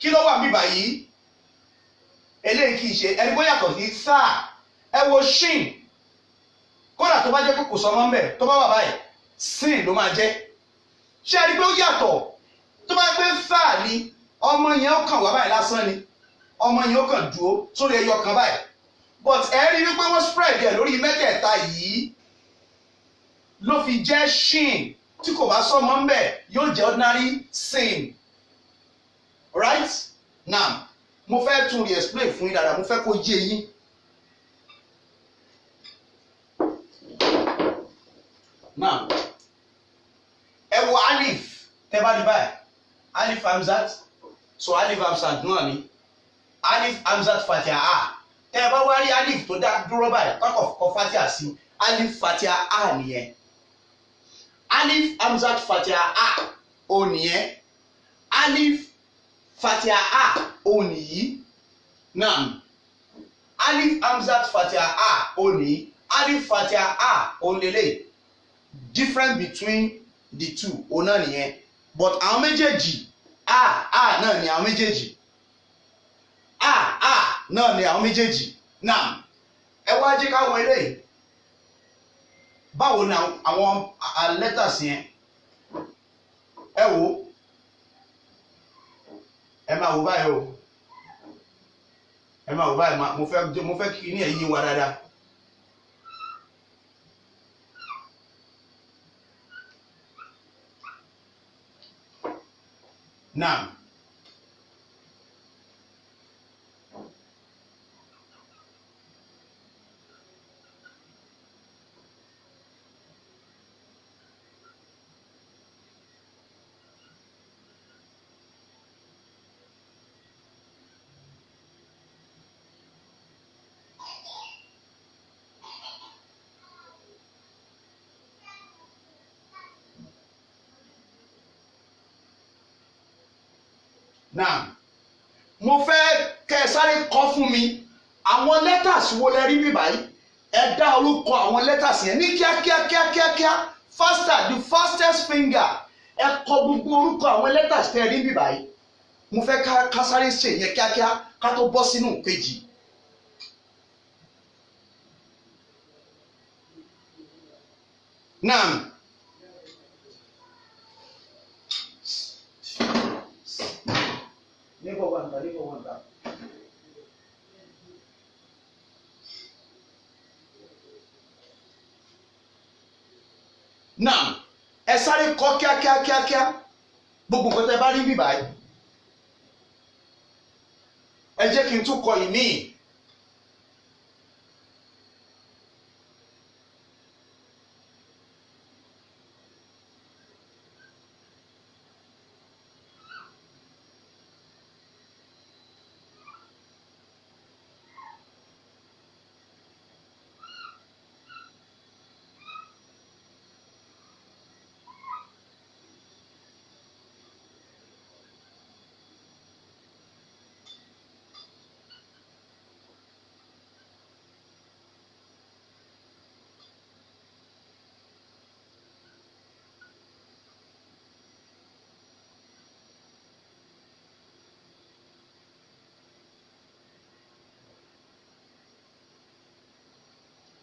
kí ló wà níbà yìí eléyìí kì í ṣe ẹni bó yàtọ̀ sí sáà. Ẹ wo shin kódà tó bá jẹ́ pé kò sọmọ́ mbẹ̀ tó bá wà báyìí sin ló máa jẹ́. Ṣẹ́rí pé ó yàtọ̀ tó bá gbé sáà ni ọmọ yẹn ó kàn wá báyìí lásán ni. Ọmọ yẹn ó kàn dúró sórí ẹyọ kan báyìí. But ẹ rí wípé wọ́n spread ẹ̀ lórí mẹ́tẹ̀ẹ̀ta yìí ló fi jẹ́ shin. Tí kò bá sọmọ ń bẹ̀ yóò jẹ́ ordinary sin. Right? Now mo fẹ́ tún re-explain fún yín dáadáa mo fẹ́ kó yé yín. Now ẹ wo alif tẹ́ bá rí báyìí alif hamzat so alif hamzat náà ni alif hamzat fatia a. Tẹ́ bá wá rí alif tó dá dúró báyìí kọ́kọ́ kọ fatia sí alif fatia a nìyẹn. Alif hamzat fatia a ò nìyẹn. Alif fatia a ò nìyí. Náà alif hamzat fatia a ò nìyí. Alif fatia a ò lélẹ̀. Different between the two òun náà nìyẹn. But àwọn méjèèjì a náà ni àwọn méjèèjì. A náà ni àwọn méjèèjì. Náà ẹ wá jẹ́ ká wo eléyìí. Báwo ni àwọn letters yẹn ẹ wò ẹ máa wò báyìí o ẹ máa wò báyìí mo fẹ́ kí ní ẹ yé wa dáadáa. Now Now, mo fẹ́ kẹ́ ẹ sáré kọ fún mi àwọn letters wo lẹ rí bí báyìí. Ẹ dá orúkọ àwọn letters yẹn ní kíákíá faster, the fastest finger. Ẹ kọ gbogbo orúkọ àwọn letters tẹ́ rí bí báyìí. Mo fẹ́ ká sáré ṣe yẹn kíákíá ká tó bọ́ sínú kejì. Now, leave one down. Now, ẹ sáré kọ kíákíá gbogbo nǹkan tẹ́ bá rí bí báyìí. Ẹ jẹ́ kí n tún kọ ìmíì.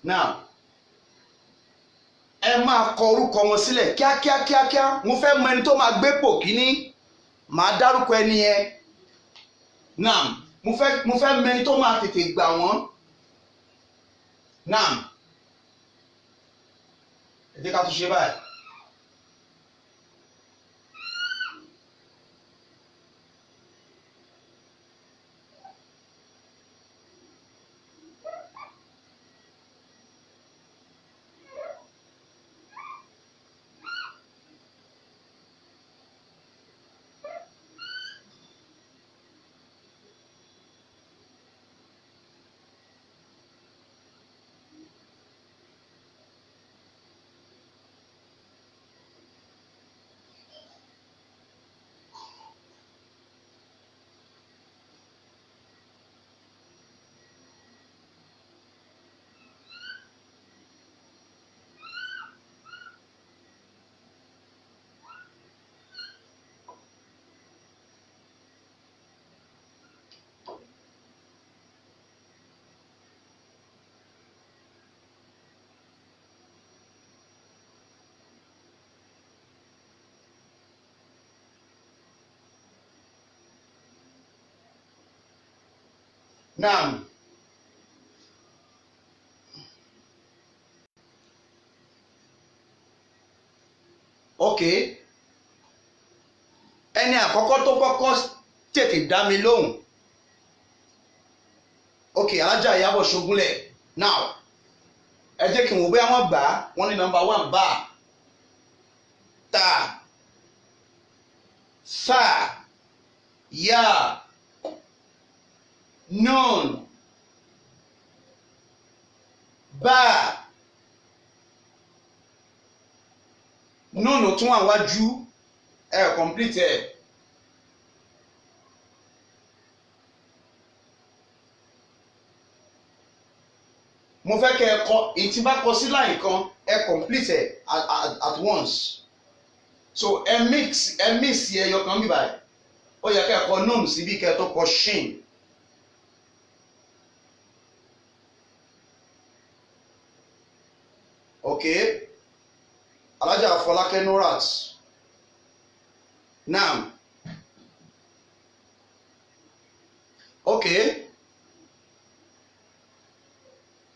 Now, ẹ máa kọ orúkọ wọn sílẹ̀ kíákíá. Mo fẹ́ mọ ẹni tó máa gbé pò kíní. Màá dárúkọ ẹni yẹn. Now, mo fẹ́ mọ ẹni tó máa tètè gbà wọ́n. Now, ẹ jẹ́ ká tún ṣe báyìí. Now, okay. Ẹni àkọ́kọ́ tó kọ́kọ́ tètè dá mi lóhùn. Okay, Alájà Ìyábọ̀ Ṣógúnlẹ̀. Now, ẹ jẹ́ kí n wò bóyá wọ́n gbà á. Wọ́n ní number 1 bá. Ta. Sa. Ya. Nun. Ba. Nun tún wà wájú. Ẹ complete ẹ. Mo fẹ́ kẹ́ ẹ kọ ìtì bá kọ sí line kan ẹ complete ẹ at once. So ẹ mix ẹyọ kan bí báyìí. Ó yẹ kẹ́ ẹ kọ nun síbí kẹ́ ẹ tó kọ shin. Okay. Alájà Fọlákẹ́ Nurat. Now, okay.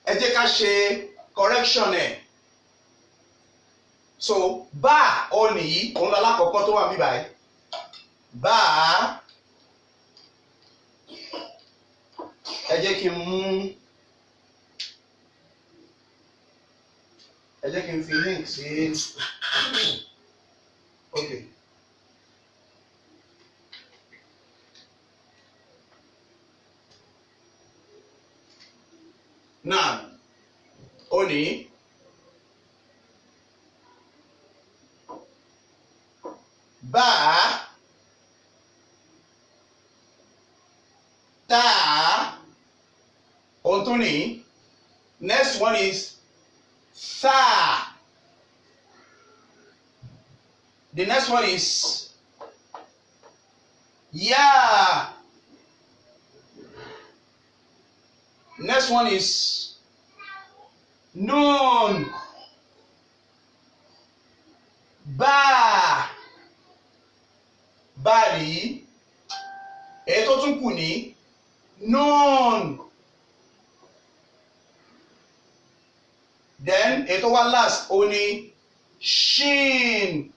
Ẹ jẹ́ ká ṣe correction ẹ̀. So, bá ọ nìyí, òun lọ lákọ̀ọ́kọ́ tó wà bí báyìí. Bá. Ẹ jẹ́ kí n fi link sí. Okay. Now, ó ní bá tún ní. Next one is sa. The next one is ya. Next one is nun. Ba. Bari. Èyí tó tún kù ní nun. Then èyí tó wá last ó ní shin.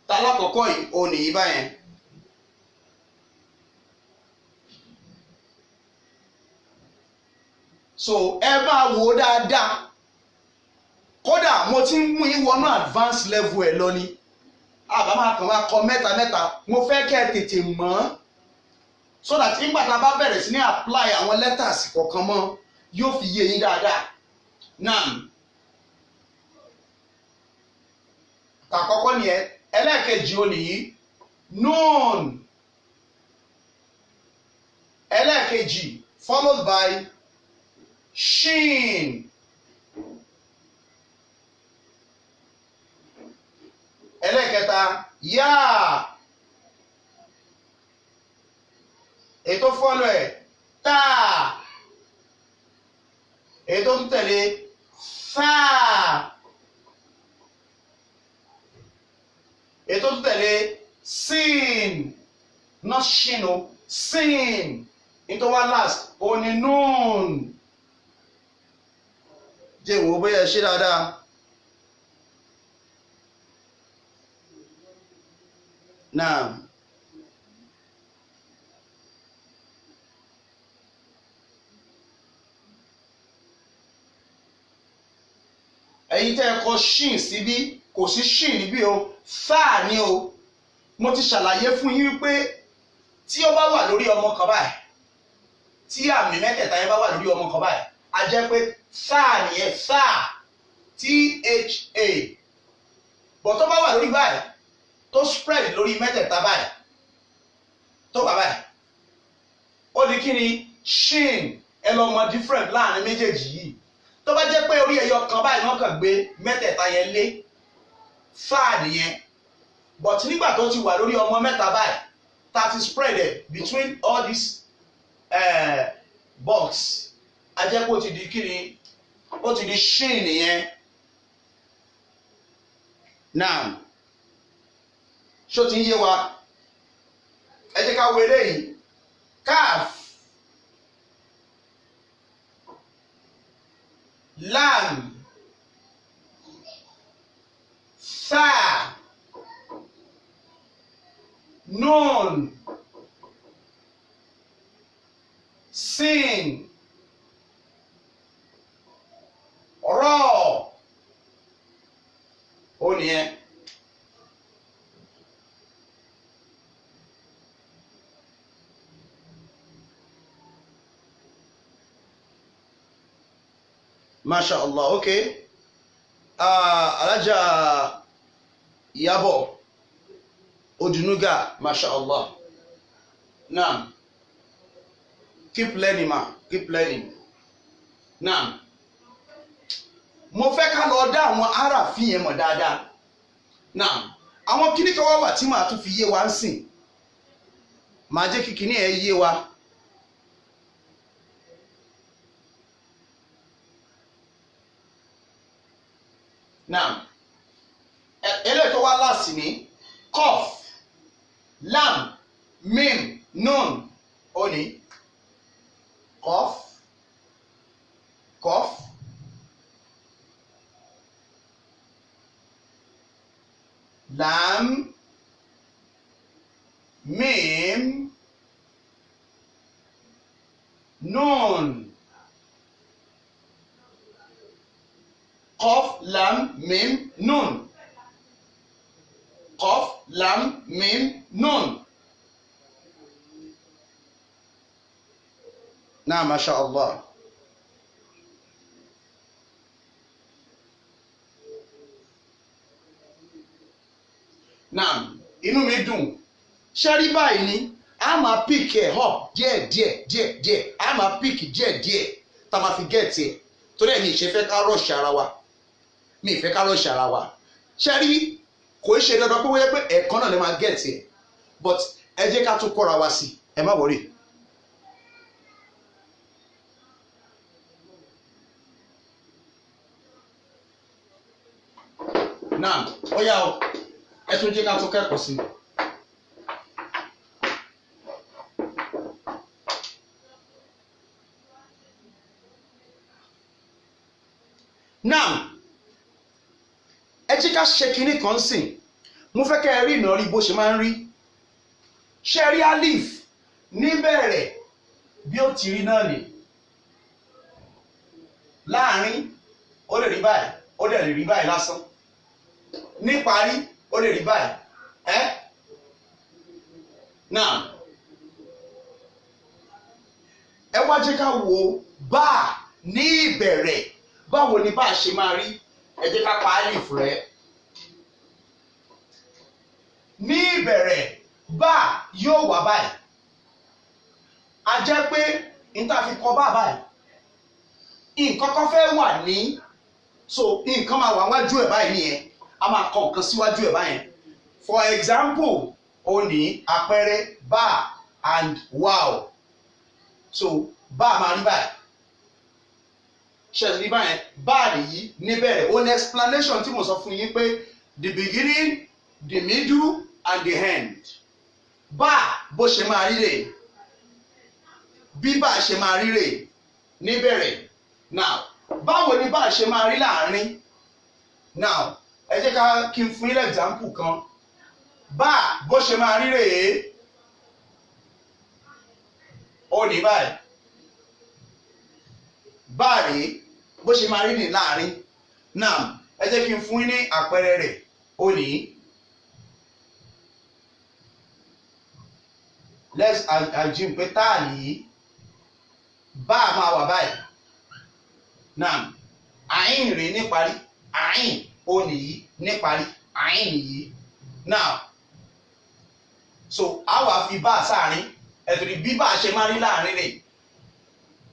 Tálákọ̀ọ́kọ́ yìí ó ní yí báyẹn. So ẹ máa wò ó dáadáa. Kódà mo ti ń mú yín wọnú advanced level ẹ̀ lọ ni. Àbá máa kàn máa kọ mẹ́ta. Mo fẹ́ kẹ́ ẹ tètè mọ̀. So that nígbà tá a bá bẹ̀rẹ̀ sí ní apply àwọn letters kọ̀ọ̀kan mọ́ yóò fi yé yín dáadáa. Now, àkọ́kọ́ nìyẹn. Ẹlẹ́ẹ̀kejì ó nìyí nun. Ẹlẹ́ẹ̀kejì followed by shin. Ẹlẹ́ẹ̀kẹta ya. Ètò follow ẹ̀ ta. Ètò tún tẹ̀lé fa. Ètò tún tẹ̀lé sin. Not shin o, sin. Ètò wá last ó ní nun. Jẹ́ ìwò bóyá ṣe dáadáa. Now, ẹ̀yin tẹ́ ẹ kọ shin síbí kò sí shin níbí o, fa ni o. Mo ti ṣàlàyé fún yín wípé tí ó bá wà lórí ọmọ kan báyìí, tí àmì mẹ́tẹ̀ẹ̀ta yẹn bá wà lórí ọmọ kan báyìí, a jẹ́ pé fa nìyẹn, fa, tha. Bọ̀ tó bá wà lórí báyìí tó spread lórí mẹ́tẹ̀ẹ̀ta báyìí tó bá báyìí ó di kí ni shin. Ẹ lọ mọ different láàrin méjèèjì yìí. Tó bá jẹ́ pé orí ẹyọ kan báyìí wọ́n kàn gbé mẹ́tẹ̀ẹ̀ta yẹn lé fa nìyẹn. But nígbà tó ti wà lórí ọmọ mẹ́ta báyìí tá ti spread it between all these box, a jẹ́ pé ó ti di kí ni, ó ti di shin nìyẹn. Now, ṣó ti ń yé wa? Ẹ jẹ́ ká wo eléyìí. Kaf, lam, tha, nun, sin, ra. Ó nìyẹn. Masha Allah, okay. Alájà Ìyábọ̀ Odunuga, Masha Allah. Now, keep learning ma, keep learning. Now, mo fẹ́ ká lọ dá àwọn àràfin yẹn mọ̀ dáadáa. Now, àwọn kíní kan wá wà tí màá tún fi yé wa ń sìn. Màá jẹ́ kí kíní ẹ̀ yé wa. Now, eléyìí tó wá láàsì ní Qaf, lam, mim, nun. Ó ní Qaf, Qaf, lam, mim, nun. Qaf, lam, mim, nun. Qaf, lam, mim, nun. Náà, Masha Allah. Náà, inú mi dùn. Ṣé rí báyìí ni a máa pick ẹ̀ up díẹ̀ a máa pick díẹ̀ tá a máa fi get ẹ̀ torí ẹ̀ mi ìṣe fẹ́ ká rush ara wa ṣe rí kò ṣe dandan pé wọ́n yẹ pé ẹ̀kan náà lè máa get ẹ̀ but ẹ jẹ́ ká tún kọ́ra wa sí ẹ má worry. náà ó yá o ẹ tún jẹ́ ká tún kẹ́kọ̀ọ́ sí i. náà ẹ jẹ́ ká ṣe kinní kan sìn mo fẹ́ kẹ́ ẹ rí ìnáwó bó ṣe máa ń rí ṣe rí alif níbẹ̀rẹ̀ bí ó ti rí náà nì láàrin ó lè rí báyìí ó lè rí báyìí lásán níparí ó lè rí báyìí náà ẹ wá jẹ́ ká wo bá ní ìbẹ̀rẹ̀ báwo ni bá a ṣe máa rí ẹ jẹ́ ká pa alif rẹ̀ ní ìbẹ̀rẹ̀ bá yóò wá báyìí a jẹ́ pé níta fi kọ bá báyìí nǹkan kan fẹ́ wà ní so nǹkan máa wà wájú ẹ̀ báyìí nìyẹn a máa kọ nǹkan síwájú ẹ̀ báyìí for example ó ní àpẹẹrẹ bá and wow so bá máa rí báyìí ṣe ní báyẹn bá nìyí níbẹ̀rẹ̀ ó ní explanation tí mo sọ fún yín pé the beginning the middle and the end bá bó ṣe máa rí rè bí bá ṣe máa rí rè níbẹ̀rẹ̀ now báwo ni bá ṣe máa rí láàrin now ẹ jẹ́ ká kí n fún yín example kan bá bó ṣe máa rí rè ó ní báyìí bá rèé bó ṣe máa rí ní láàrin now ẹ jẹ́ kí n fún yín ní àpẹẹrẹ rẹ̀ ó ní let's assume pé táàlì yìí bá a máa wà báyìí now àyìn rèé níparí àyìn ó nìyí níparí àyìn nìyí now so a wà fi bá a sáàrin ẹ̀tùrí bí bá a ṣe máa rí láàrin rẹ̀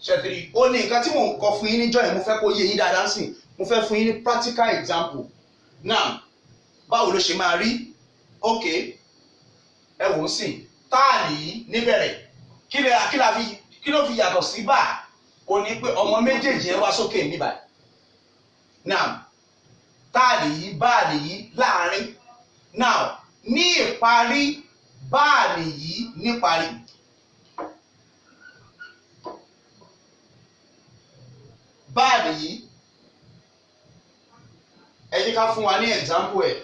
ṣẹ̀tìrì ó ní nǹkan tí mò ń kọ fún yín níjọ́ yẹn mo fẹ́ kó yé yín dáadáa sí mo fẹ́ fún yín ní practical example now báwo ló ṣe máa rí ok ẹ wò ó sìn táàlì yìí níbẹ̀rẹ̀ kí ló fi yàtọ̀ sí bá ó ní pé ọmọ méjèèjì ẹ wá sókè níbà now táàlì yìí báàlì yìí láàrin now ní ìparí báàlì yìí níparí. báàlì yìí ẹ jẹ́ ká fún wa ní example ẹ̀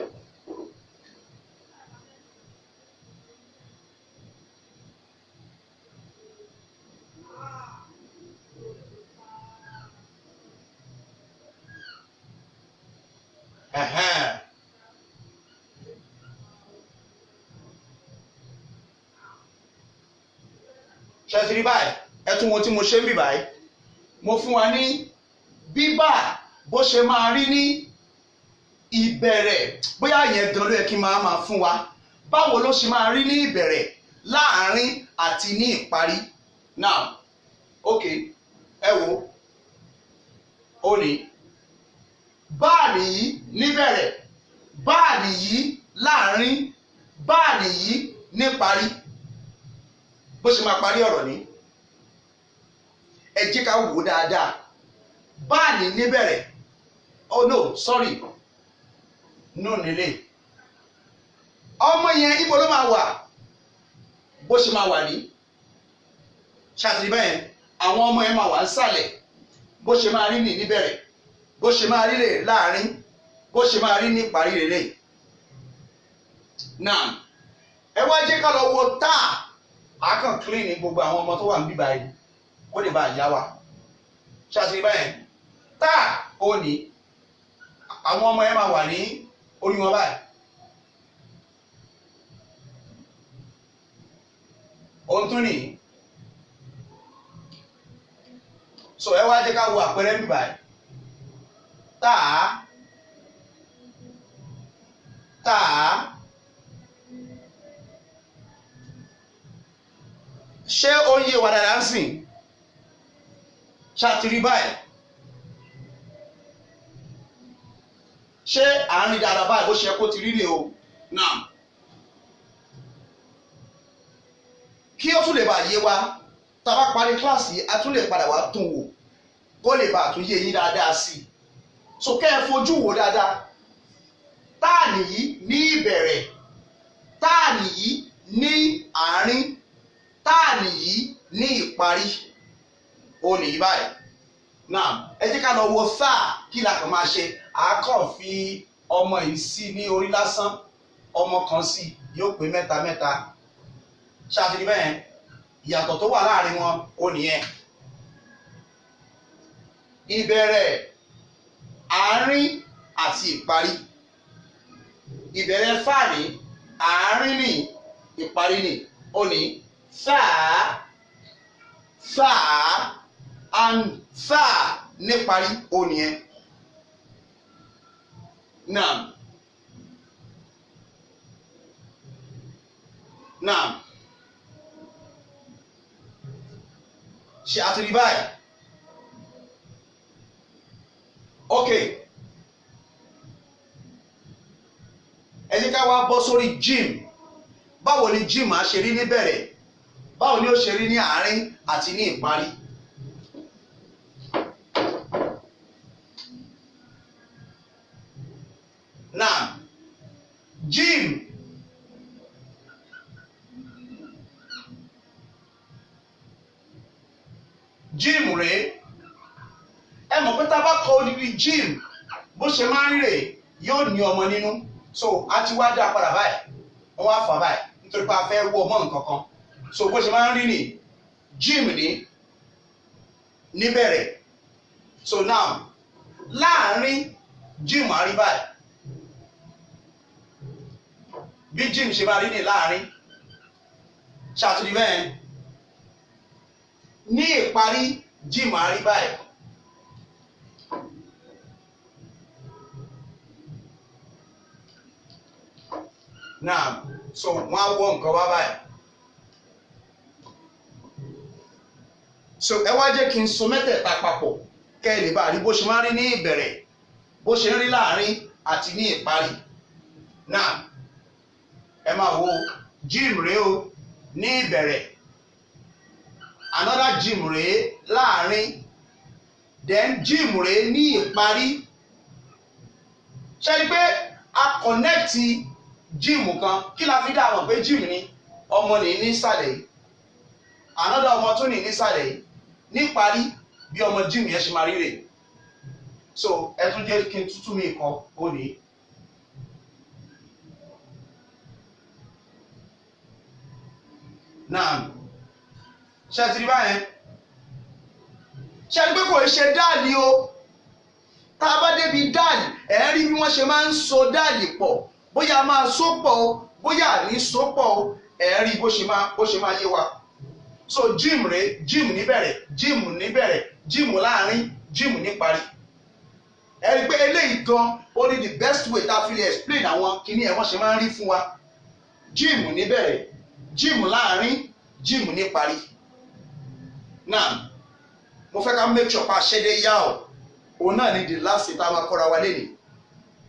ṣẹ́tìrí báyìí ẹ tún wo tí mo ṣe ń bì báyìí mo fún wa ní bíbá bó ṣe máa rí ní ìbẹ̀rẹ̀ bóyá yẹn gan ló yẹ kí n máa fún wa báwo ló ṣe máa rí ní ìbẹ̀rẹ̀ láàrin àti ní ìparí now ok ẹ wo ó ní báàlì yìí níbẹ̀rẹ̀ báàlì yìí láàrin báàlì yìí níparí bó ṣe máa parí ọ̀rọ̀ ní ẹ jẹ́ ká wò dáadáa báàlì níbẹ̀rẹ̀ oh no sorry no nílé ọmọ yẹn ibo ló máa wà bó ṣe máa wà ní ṣàtìlí bẹ́ẹ̀ àwọn ọmọ yẹn máa wà nísàlẹ̀ bó ṣe máa rí ní níbẹ̀rẹ̀ bó ṣe máa rí rè láàrin bó ṣe máa rí ní ìparí rè lè náà ẹ wá jẹ́ ká lọ wo táà àákàn clean ní gbogbo àwọn ọmọ tó wà níbí báyìí kó lè bá yá wa ṣàtìlí bẹ́ẹ̀ táà ó ní àwọn ọmọ yẹn máa wà ní orí wọn báyìí ohun tún nìyí so ẹ wá jẹ́ ká wo àpẹẹrẹ bí báyìí táà ṣé ó yé wa dáadáa ń sìn ṣàtìrí báyìí ṣé àárín dáadáa báyìí bó ṣe kó ti rí ni o náà kí ó tún lè bá yé wa tá a bá parí kíláàsì a tún lè padà wá tún wò kó lè bá tún yé yín dáadáa sí i so kẹ́ ẹ fojú wò dáadáa táàní yìí ní ìbẹ̀rẹ̀ táàní yìí ní àárín táàní yìí ní ìparí ó nìyí báyìí náà ẹ jẹ́ ká lọ wo sáà kí la kàn máa ṣe àákàn fi ọmọ yìí sí ní orí lásán ọmọ kan sí yóò pé mẹ́ta mẹ́ta ṣáàtìrí bẹ́ẹ̀ ìyàtọ̀ tó wà láàrin wọn ó nìyẹn ìbẹ̀rẹ̀ àárín àti ìparí ìbẹ̀rẹ̀ fáà ní àárín ní ìparí ní ó ní sáà sáà and sáà níparí ó nìyẹn náà náà ṣe àtìrí báyìí ok ẹ jẹ́ ká wá bọ́ sórí gym báwo ni gym á ṣe rí níbẹ̀rẹ̀ báwo ni ó ṣe rí ní àárín àti ní ìparí náà gym rèé ẹ mọ̀ pé tá a bá kọ odidi gym bó ṣe máa ń rí rèé yóò ní ọmọ nínú so a ti wá dá padà báyìí wọ́n wá fà báyìí nítorí pé a fẹ́ wọ ọmọ nǹkan kan so bó ṣe máa ń rí ní gym níbẹ̀rẹ̀ so now láàárín gym á rí báyìí bí gym ṣe máa rí ní láàárín ṣàtúndì bẹ́ẹ̀ ní ìparí gym á rí báyìí now so wọ́n á wọ nǹkan wá báyìí so ẹ wá jẹ́ kí n so mẹ́tẹ̀ẹ̀ta papọ̀ kẹ́ ẹ lè bá rí bó ṣe máa rí ní ìbẹ̀rẹ̀ bó ṣe ń rí láàárín àti ní ìparí now ẹ máa wo gym rèé o ní ìbẹ̀rẹ̀ another gym rèé láàárín then gym rèé ní ìparí ṣe é pé a connect gym kan kí la fi dá àwọn pé gym ni ọmọ ní nísàlẹ̀ yìí another ọmọ tún ní nísàlẹ̀ yìí níparí bí ọmọ gym yẹn ṣe máa rí rèé so ẹ tún jẹ́ kí n tútù mí kan ó ní. náà ṣe ti rí báyẹn ṣe pé kò ṣe dáàlì o tá a bá débi dáàlì ẹ̀ rí bí wọ́n ṣe máa ń so dáàlì pọ̀ bóyá a máa so pọ̀ o bóyá a ní so pọ̀ o ẹ̀ rí bó ṣe máa yé wa so gym rèé gym níbẹ̀rẹ̀ gym níbẹ̀rẹ̀ gym láàrin gym níparí ẹ̀ rí pé eléyìí gan ó ní the best way tá a fi lè explain àwọn kinní ẹ̀ wọ́n ṣe máa ń rí fún wa gym níbẹ̀rẹ̀ gym láàrin gym níparí náà mo fẹ́ ká make sure pa ṣẹ́dẹ̀ yá o òun náà ni the last thing tá a máa kọ́ra wa lẹ́nìí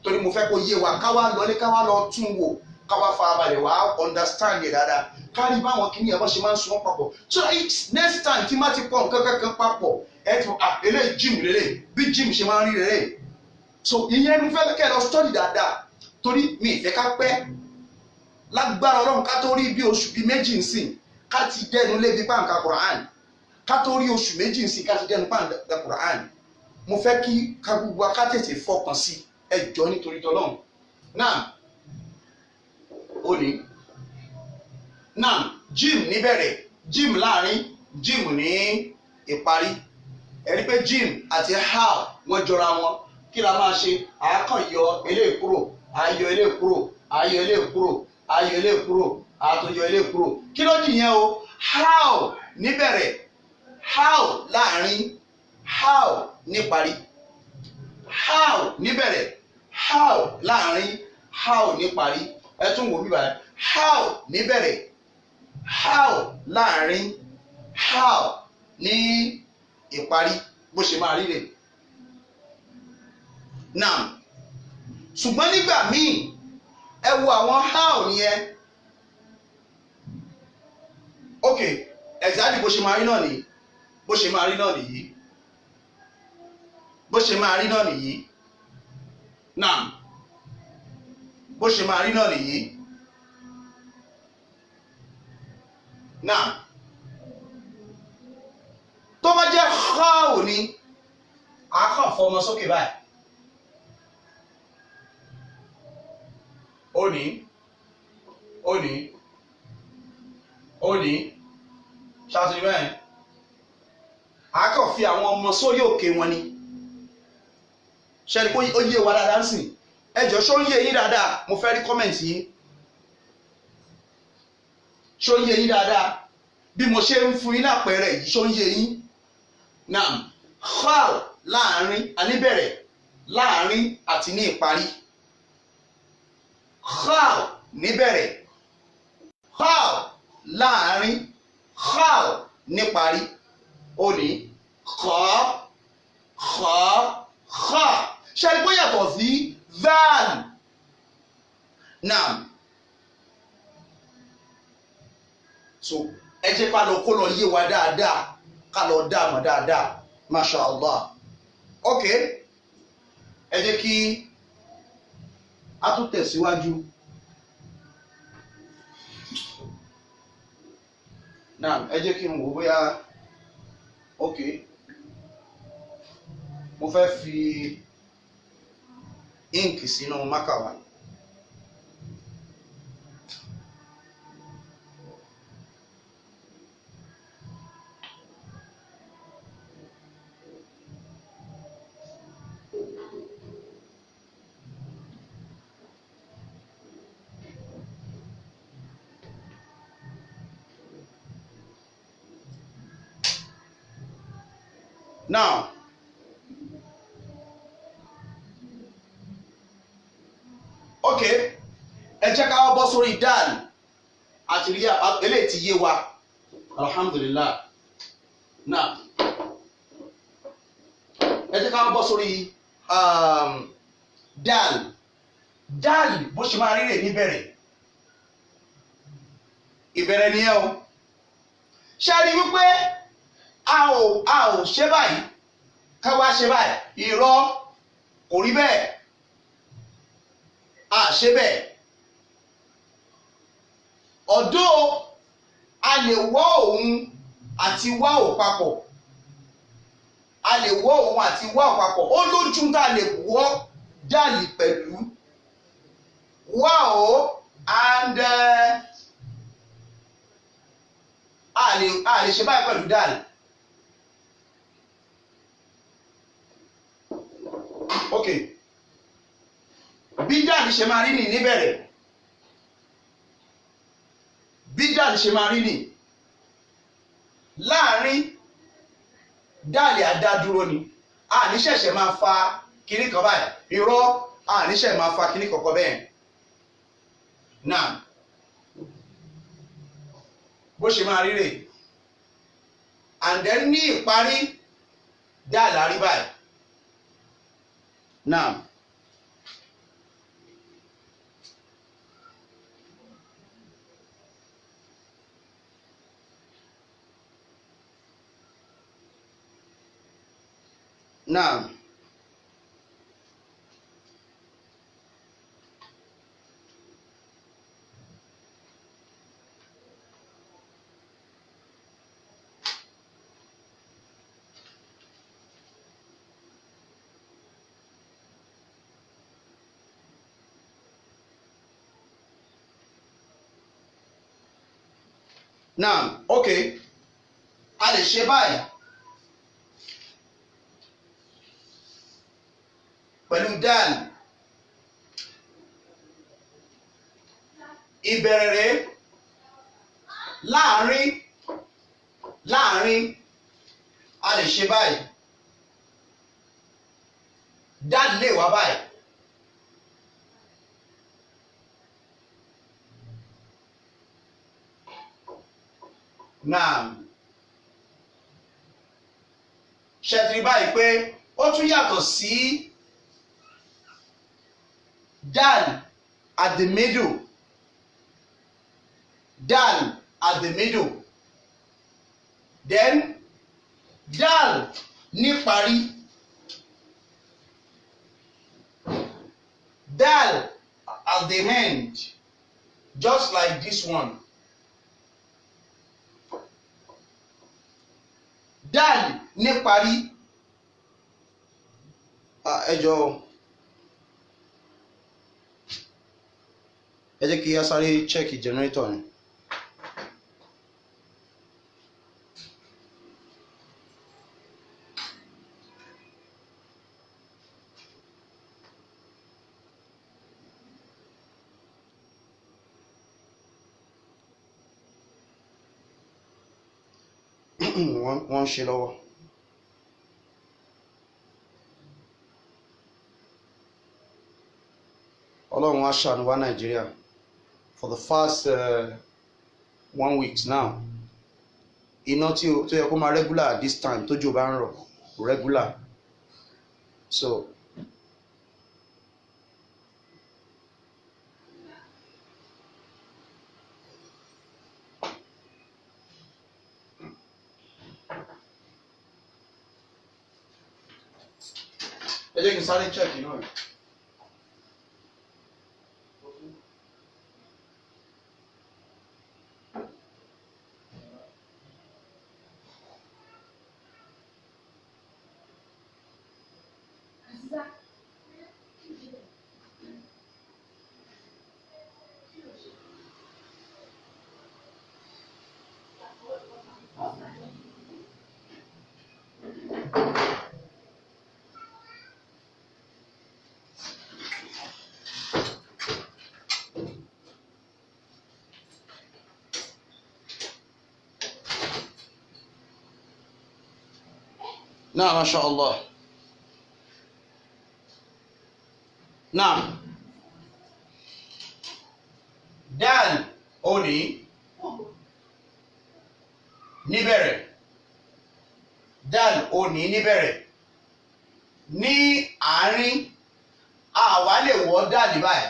torí mo fẹ́ kó yé wa ká wá lọlé ká wá lọ tún wò ká wá farabalẹ̀ wá understand yẹ dáadáa ká rí báwọn kìíní ẹ̀ bọ́ ṣe máa ń sun wọn papọ̀ so next time tí má ti pọ̀ nǹkan kankan papọ̀ ẹ ti eléyìí gym lélẹ̀ bí gym ṣe máa ń rí lélẹ̀ so ìyẹn mo fẹ́ kẹ́ ẹ lọ study dáadáa torí mi ìfẹ́ ká pẹ́ lágbára ọlọ́run ká tó rí bí oṣù bíi méjì ń sìn ká ti dẹnu lébi pàǹkà Quran ká tó rí oṣù méjì ń sìn ká ti dẹnu pàǹkà Quran mo fẹ́ kí ká gbogbo ká tètè fọkàn sí ẹjọ́ nítorí tọ́lọ́run náà ó ní náà gym níbẹ̀rẹ̀ gym láàrin gym ní ìparí ẹ̀rí pé gym àti how wọ́n jọra wọn kí la máa ṣe àákàn yọ eléyìí kúrò àyọ eléyìí kúrò àyọ eléyìí kúrò ayọ̀ ilé kúrò àtòyọ̀ ilé kúrò kí ló dì yẹn o how níbẹ̀rẹ̀ how láàrin how níparí how níbẹ̀rẹ̀ how láàrin how níparí ẹ tún wò bíbá how níbẹ̀rẹ̀ how láàrin how ní ìparí bó ṣe máa rí rè. now ṣùgbọ́n nígbà míì ẹ wo àwọn how nìyẹn ok exactly bó ṣe máa rí náà nìyí bó ṣe máa rí náà nìyí bó ṣe máa rí náà nìyí now bó ṣe máa rí náà nìyí now tó bá jẹ́ how ni a kàn fọmọ sókè báyìí ó ní ó ní ó ní ṣáàtúndì bẹ́ẹ̀ a kàn fi àwọn ọmọ sórí òkè wọn ni ṣẹ́ni kó ó yé wa dáadáa ń sìn ẹ jọ̀ọ́ ṣó ń yé yín dáadáa mo fẹ́ rí kọ́mẹ̀ntì yín ṣó ń yé yín dáadáa bí mo ṣe ń fún yín lápẹẹrẹ yìí ṣó ń yé yín náà how láàrin àníbẹ̀rẹ̀ láàrin àti ní ìparí how níbẹ̀rẹ̀ how láàrin how níparí ó ní kọ́ ṣe é pé yàtọ̀ sí than now so ẹ jẹ́ ká lọ kó lọ yé wa dáadáa ká lọ dá mọ̀ dáadáa masha allah ok ẹ jẹ́ kí a tún tẹ̀síwájú now ẹ jẹ́ kí n wò bóyá ok mo fẹ́ fi ink sínú mákà wa. Now, okay, ẹ jẹ́ ká wá bọ́ sórí dan àti rí eléyìí tí yé wa alhamdulillah. Now, ẹ jẹ́ ká wá bọ́ sórí dan bó ṣe máa rí rè níbẹ̀rẹ̀ ìbẹ̀rẹ̀ nìyẹn o ṣe rí wípé a ò ṣe báyìí ká wá ṣe báyìí irọ́ kò rí bẹ́ẹ̀ a ṣe bẹ́ẹ̀ ọ̀dọ́ a lè wọ́ òun àti wá ò papọ̀ a lè wọ́ òun àti wá ò papọ̀ ó lójú tá a lè wọ́ dàlì pẹ̀lú wá ò and a lè ṣe báyìí pẹ̀lú dàlì. ok bí dàlì ṣe máa rí nì níbẹ̀rẹ̀ bí dàlì ṣe máa rí nì láàrin dàlì àdádúró ni a ní ṣẹ̀ṣẹ̀ máa fa kinní kan báyìí irọ́ a ní ṣẹ̀ṣẹ̀ máa fa kinní kankan bẹ́ẹ̀ náà bó ṣe máa rí rè and then ní ìparí dàlì àrí báyìí. Now, okay, a lè ṣe báyìí pẹ̀lú dal ìbẹ̀rẹ̀ rẹ̀ láàrin a lè ṣe báyìí dal lè wá báyìí. Naam ṣẹ́tìrì báyìí pé ó tún yàtọ̀ sí dal at the middle, dal at the middle, then dal níparí, dal at the end, just like this one. Dal níparí. Ẹ jọ̀ọ́ ẹ jẹ́ kí a sáré check generator ni. wọ́n ń ṣe lọ́wọ́. Ọlọ́run á ṣàánú wa Nàìjíríà for the past 1 week now. Iná tó yẹ kó máa regular at this time tójò bá ń rọ̀ regular. So ẹ jẹ́ kí n sáré check iná rẹ̀. Now, mashallah. Now, dal òní níbẹ̀rẹ̀, dal òní níbẹ̀rẹ̀, ní àárín àwa lè wọ́ dal báyìí.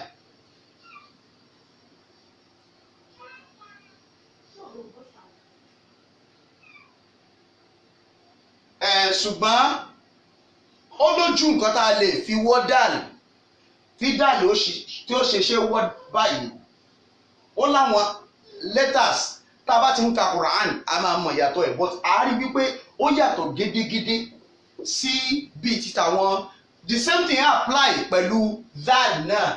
Ṣùgbọ́n ó lójú nǹkan tá a lè fi wọ́ dàlù tí dàlù tí ó ṣe wọ́ báyìí. Ó láwọn letters tá a bá ti ń ka Quran a máa mọ̀ ìyàtọ̀ ẹ̀, but a rí wípé ó yàtọ̀ gédégédé sí bíi títà wọn. The same thing apply pẹ̀lú dal náà.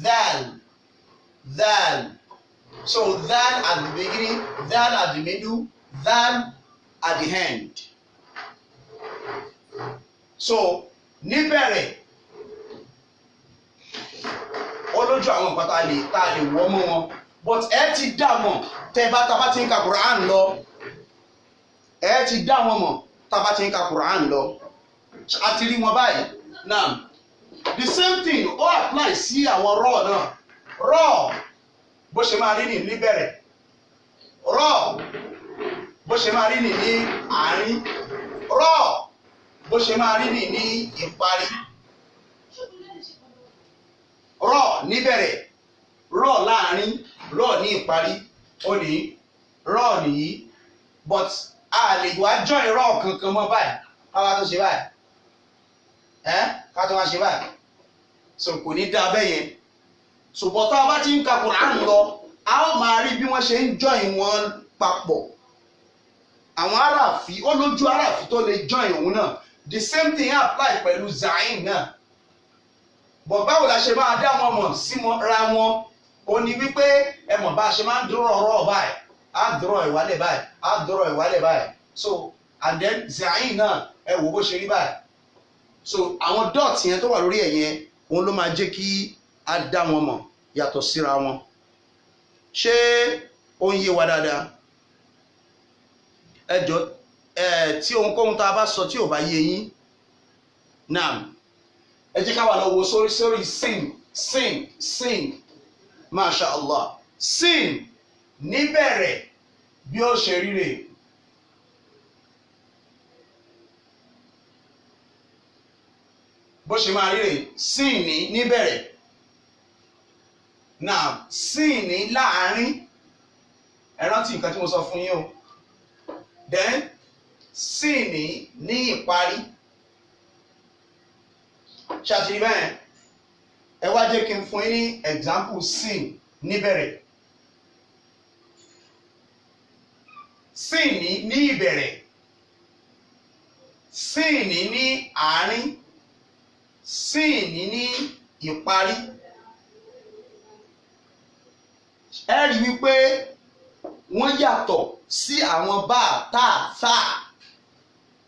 Dal. So dal at the beginning, dal at the middle, dal at the end. So níbẹ̀rẹ̀ ó lójú àwọn nǹkan tá a lè wọ́ mọ́ wọn, but ẹ ti dá mọ̀ tá bá ti ń ka Quran lọ, ẹ ti dá wọn mọ̀ tá bá ti ń ka Quran lọ. A ti rí wọn báyìí. Now the same thing ó apply sí àwọn raw náà. Raw bó ṣe máa rí ní níbẹ̀rẹ̀, raw bó ṣe máa rí ní àárín, raw bó ṣe máa rí ní ìparí. Raw níbẹ̀rẹ̀, raw láàárín, raw ní ìparí. Ó ní raw nìyí, but a lè wá join raw kankan mọ́ báyìí káwá tó ṣe báyìí, ká tó wá ṣe báyìí. So kò ní dá bẹ́ẹ̀ yẹn. So but tá a bá ti ń ka Quran lọ, a ó máa rí bí wọ́n ṣe ń join wọn papọ̀. Àwọn aráàfin ó lójú aráàfin tó lè join òun náà. The same thing apply pẹ̀lú zayin náà. But báwo la ṣe máa dá wọn mọ̀ sí ra wọn? Ó ní wípé ẹ mọ̀ bá a ṣe máa ń dúró ọ̀rọ̀ báyìí, á dúró ìwálẹ̀ báyìí, á dúró ìwálẹ̀ báyìí. So and then zayin náà ẹ wò bó ṣe rí báyìí. So àwọn dot yẹn tó wà lórí ẹ̀ yẹn òun ló máa jẹ́ kí a dá wọn mọ̀ yàtọ̀ síra wọn. Ṣé ó ń yé wa dáadáa? Ẹ jọ̀ọ́ tí ohunkóhun tá a bá sọ tí ò bá yé yín náà ẹ jẹ́ ká wà lọ wo sórí sin masha Allah. Sin níbẹ̀rẹ̀ bí ó ṣe ríre, bó ṣe máa rí rè sin ní níbẹ̀rẹ̀ now sin ní láàárín ẹ rántí nǹkan tí mo sọ fún yín o then sin ní ìparí ṣàtìrí bẹ́ẹ̀ ẹ wá jẹ́ kí n fún yín ní example sin níbẹ̀rẹ̀ sin ní ìbẹ̀rẹ̀ sin ní àárín sin ní ìparí ẹ rí wípé wọ́n yàtọ̀ sí àwọn bá tá sá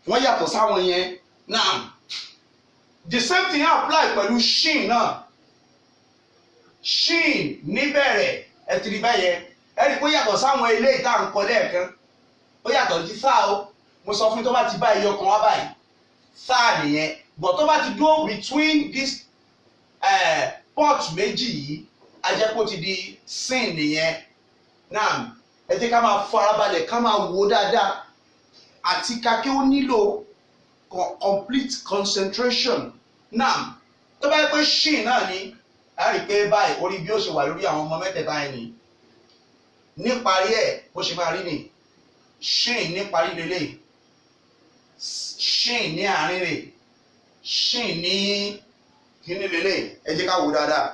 wọ́n yàtọ̀ sáwọn yẹn now the same thing apply pẹ̀lú shin náà shin níbẹ̀rẹ̀ ẹ ti rí bẹ́yẹn ẹ rí pé ó yàtọ̀ sáwọn eléyìí tá à ń kọ lẹ́ẹ̀kan ó yàtọ̀ sí sáà o mo sọ fún tó bá ti bá iye ọkàn wá báyìí sáà nìyẹn but tó bá ti dúró between this pot méjì yìí a jẹ́ kó ti di sin nìyẹn náà ẹ jẹ́ ká máa farabalẹ̀ ká máa wò dáadáa àti ká kí ó nílò complete concentration náà tó bá yẹ pé shin náà ni a rí pé báyìí orí bí ó ṣe wà lórí àwọn ọmọ mẹ́tẹ̀ẹ̀ta yẹn ni níparí ẹ̀ bó ṣe máa rí ni shin níparí lélẹ̀ shin ní àárín rẹ̀ shin ní kíní lélẹ̀ ẹ jẹ́ ká wò dáadáa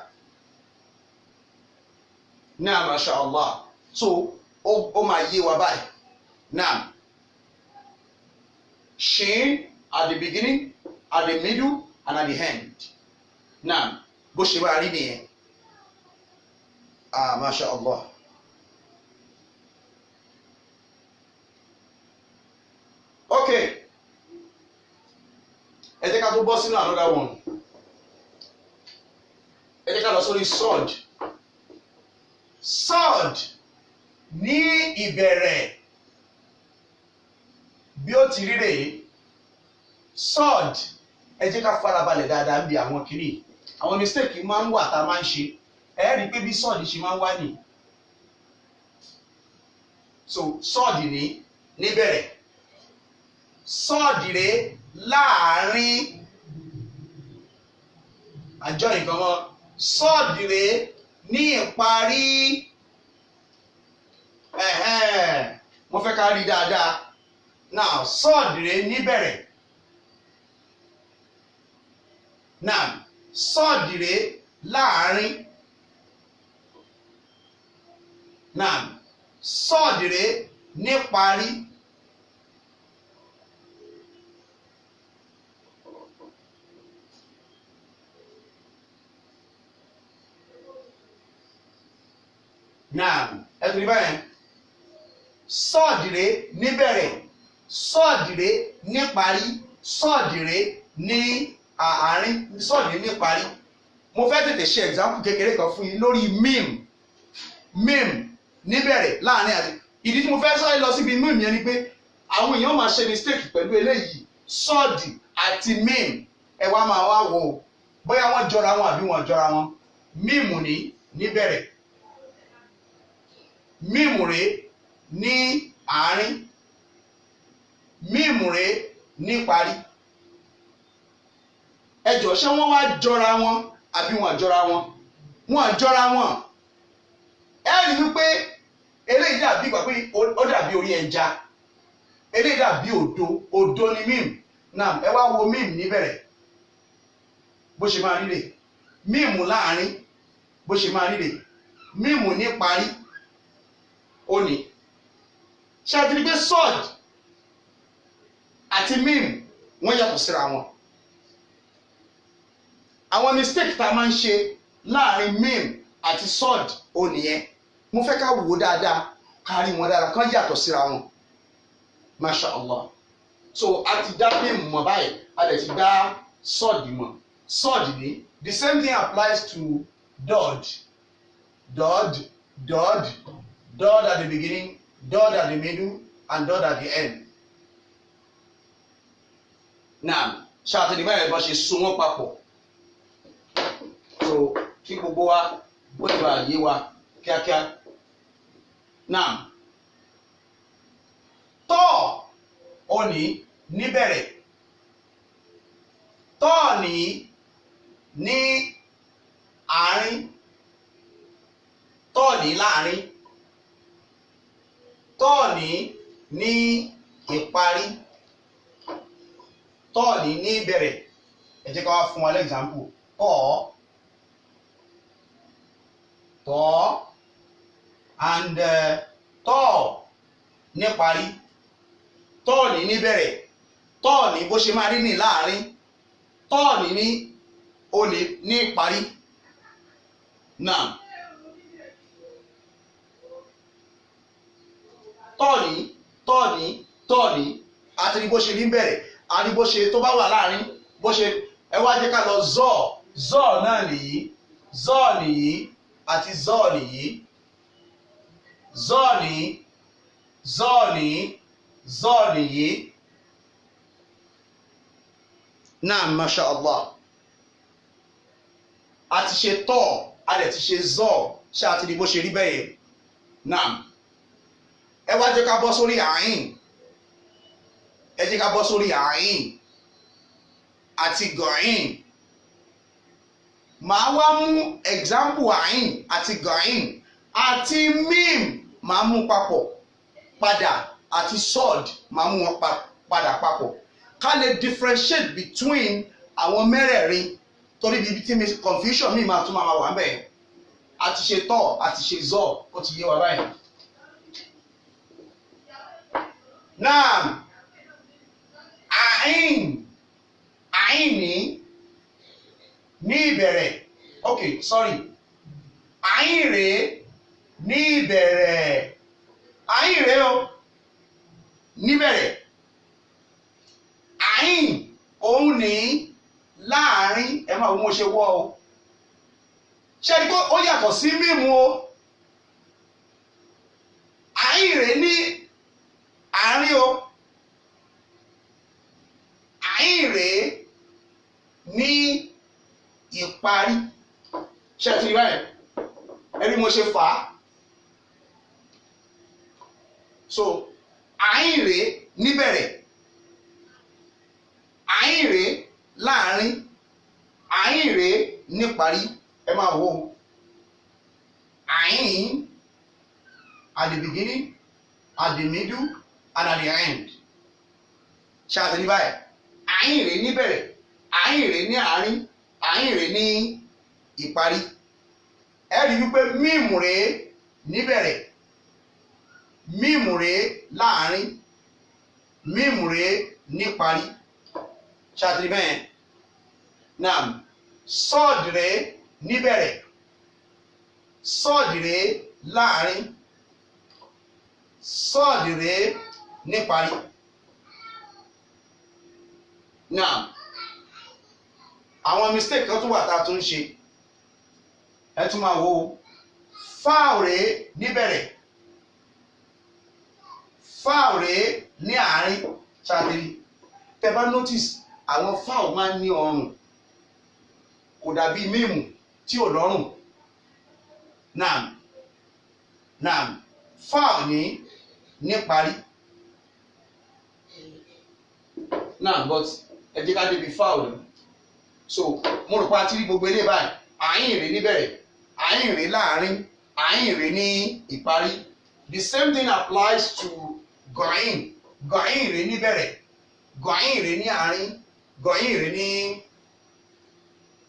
náà masha Allah so ó máa yé wa báyìí now shin at the beginning at the middle and at the end now bó ṣe máa rí nìyẹn masha Allah okay ẹ jẹ́ ká tó bọ́ sínú another one ẹ jẹ́ ká lọ sórí sword ní ìbẹ̀rẹ̀ bí ó ti rí rèé sword ẹ jẹ́ ká farabalẹ̀ dáadáa bí àwọn kìíní àwọn mistake máa ń wà tá a máa ń ṣe ẹ rí i pé bí sword ṣe máa ń wá nì so sword ní níbẹ̀rẹ̀ sword rèé láàárín àjọ nǹkan mọ́ sword rèé ní ìparí mo fẹ́ ká rí dáadáa now sword rèé níbẹ̀rẹ̀ now sword rèé láàárín now sword rèé níparí now ẹ tún ní báyẹn sword rèé níbẹ̀rẹ̀ sword rèé níparí sword rèé ní àárín sword rèé níparí mo fẹ́ tètè ṣe example kékeré kan fún yín lórí meme níbẹ̀rẹ̀ láàárín àti ìdí tí mo fẹ́ sáré lọ síbi meme yẹn ni pé àwọn èèyàn máa ṣe mistake pẹ̀lú eléyìí sword àti meme ẹ wá máa wá wò ó bóyá wọ́n jọra wọn àbí wọ́n jọra wọn meme ní níbẹ̀rẹ̀ meme rèé ní àárín meme rèé níparí ẹ jọ̀ọ́ ṣé wọ́n wá jọra wọn àbí wọ́n jọra wọn wọ́n jọra wọn ẹ rí wípé eléyìí dàbí ìgbà pé ó dàbí orí ẹja eléyìí dàbí odò ni meme náà ẹ wá wo meme níbẹ̀rẹ̀ bó ṣe máa rí rè meme láàárín bó ṣe máa rí rè meme níparí ó ní ṣe àti pé sword àti meme wọ́n yàtọ̀ síra wọn àwọn mistake tá a máa ń ṣe láàrin meme àti sword ó nìyẹn mo fẹ́ ká wò dáadáa ká rí wọn dáadáa kán yàtọ̀ síra wọn masha Allah so a ti dá meme mọ̀ báyìí a lè ti dá sword mọ̀ sword ní the same thing applies to dod at the beginning dod at the middle and dod at the end now ṣàtìlẹ́ báyìí bá ṣe so wọ́n papọ̀ so kí gbogbo wa bó ti bá yé wa kíákíá now tọ́ ò ní níbẹ̀rẹ̀ tọ́ ní ní àárín tọ́ọ̀nì láàárín tọ́ọ̀nì ní ìparí tọ́ọ̀nì ní ìbẹ̀rẹ̀. Ẹ jẹ́ ká wá fún wa lẹ́gbàmpù tọ́ and tọ́ ní parí tọ́ọ̀nì ní bẹ̀rẹ̀ tọ́ọ̀nì bó ṣe máa rí ní láàárín tọ́ọ̀nì ní olè ní parí. Náà tọ́ọ̀nì àti ní bó ṣe rí bẹ̀rẹ̀ àti bó ṣe tó bá wà láàárín bó ṣe. Ẹ wá jẹ́ ká lọ zọ́ọ̀ náà nìyí zọ́ọ̀ nìyí àti zọ́ọ̀ nìyí zọ́ọ̀ nìyí. Náà masha Allah a ti ṣe tọ́ a dẹ̀ ti ṣe zọ́ọ̀ ṣé àti ní bó ṣe rí bẹ́ẹ̀. Náà ẹ wá jẹ́ ká bọ́ sórí àyìn àti gọ̀ọ́yìn. Màá wá mú example àyìn àti gọ̀ọ́yìn àti mím màá mú papọ̀ padà àti sọ́ọ̀d màá mú wọn padà papọ̀ ká lè differentiate between àwọn mẹ́rẹ̀ẹ̀rin torí bíbí tí mi confusion mi máa tún máa wà bẹ́ẹ̀. Àti ṣe tọ́ àti ṣe zọ́ ó ti yé wa báyìí. Naam àyìn ní ìbẹ̀rẹ̀ okay sorry àyìn rèé ní ìbẹ̀rẹ̀ àyìn rèé o níbẹ̀rẹ̀ àyìn òun ní láàárín ẹ máa wo mo ṣe wọ́ o ṣé ẹni pé ó yàtọ̀ sí mímu o àyìn rèé ní àárín o àyìn rèé ní ìparí. Ṣé ẹ ti rí báyìí ẹni mo ṣe fà á so àyìn rèé níbẹ̀rẹ̀ àyìn rèé láàárín àyìn rèé níparí. Ẹ máa wò ó àyìn at the beginning at the middle and at the end. Ṣé ẹ ti rí báyìí àyìn rèé níbẹ̀rẹ̀ àyìn rèé ní àárín àyìn rèé ní ìparí. Ẹ rí wípé mímù rèé níbẹ̀rẹ̀ mímù rèé láàárín mímù rèé níparí. Ṣàtìrí bẹ́ẹ̀ náà sọ́ọ̀dì rèé níbẹ̀rẹ̀ sọ́ọ̀dì rèé láàárín sọ́ọ̀dì rèé níparí. Now àwọn mistake kan tún wà tá a tún ṣe ẹ tún máa wo fáà rèé níbẹ̀rẹ̀ fáà rèé ní àárín. Ṣàtìrí tẹ bá notice àwọn fáà máa ń ní ọrùn kò dàbí mímù tí ò lọ́rùn. Náà fáà ní parí. Náà but ẹ jẹ́ ká débi fáà rẹ̀. So mo rò pé a ti rí gbogbo eléyìí báyìí àyìn rèé níbẹ̀rẹ̀ àyìn rèé láàárín àyìn rèé ní ìparí. The same thing applies to gọ̀ọ́yìn gọ̀ọ́yìn rèé níbẹ̀rẹ̀ gọ̀ọ́yìn rèé ní àárín gọ̀ọ́yìn rèé ní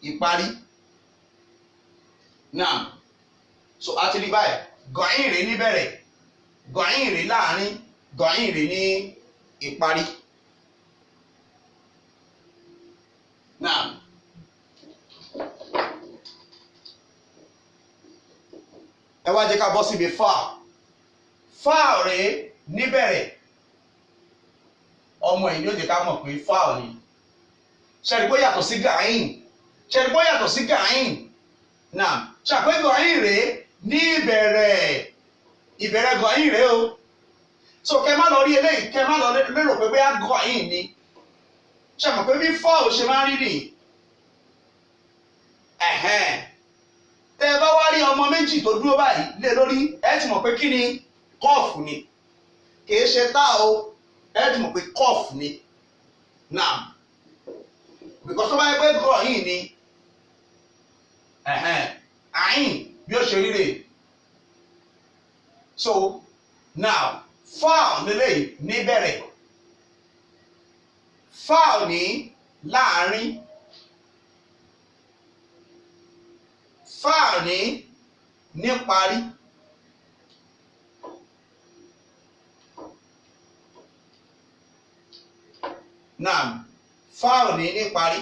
ìparí. Now so a ti rí báyìí gọ̀ọ́yìn rèé níbẹ̀rẹ̀ gọ̀ọ́yìn rèé láàárín gọ̀ọ́yìn rèé ní ìparí. Now ẹ wá jẹ́ ká bọ́ síbi fáà rèé níbẹ̀rẹ̀ ọmọ yìí ni ó jẹ́ ká mọ̀ pé fáà ni. Ṣẹ́ni bó yàtọ̀ sí gàáyìn ṣẹ́ni bó yàtọ̀ sí gàáyìn. Náà ṣàpé gàáyìn rèé ní ìbẹ̀rẹ̀ gàáyìn rèé o. So kẹ má lọ rí eléyìí kẹ má lọ lérò pé bóyá gàáyìn ni. Ṣàmọ̀ pé bí fáà ò ṣe máa ń rí nìyí. Tẹ́ ẹ bá wá rí ọmọ méjì tó dúró báyìí lé lórí ẹ ti mọ̀ pé kí ni kọ́ọ̀fù ni kìí ṣe tá o ẹ ti mọ̀ pé kọ́ọ̀fù ni. Now because tó bá yẹ pé gọ̀ọ́yìn ni àyìn bí ó ṣe ríre. So now fowl lélẹ́yìí níbẹ̀rẹ̀, fowl ní láàrin, fowl ní níparí. Now fowl ní níparí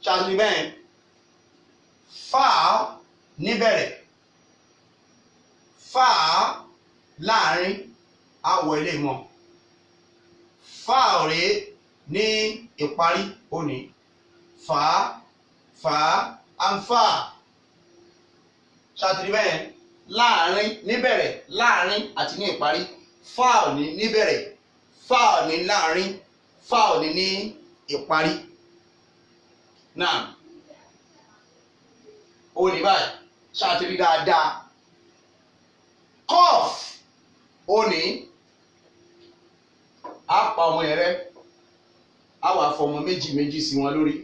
ṣáàtì bẹ́ẹ̀, fowl níbẹ̀rẹ̀, fowl láàrin àwọ̀ ilé mọ́, fowl rèé ní ìparí òní, fà and fowl ṣáàtì bẹ́ẹ̀, láàrin níbẹ̀rẹ̀, láàrin àti ní ìparí, fowl ní níbẹ̀rẹ̀, fowl ní láàrin, fowl ní ìparí. Now ó ní báyìí ṣáàtìrí dáadáa, cough ó ní á pa ọmọ yẹn rẹ́, á wà fọmọ méjì méjì sí wọn lórí.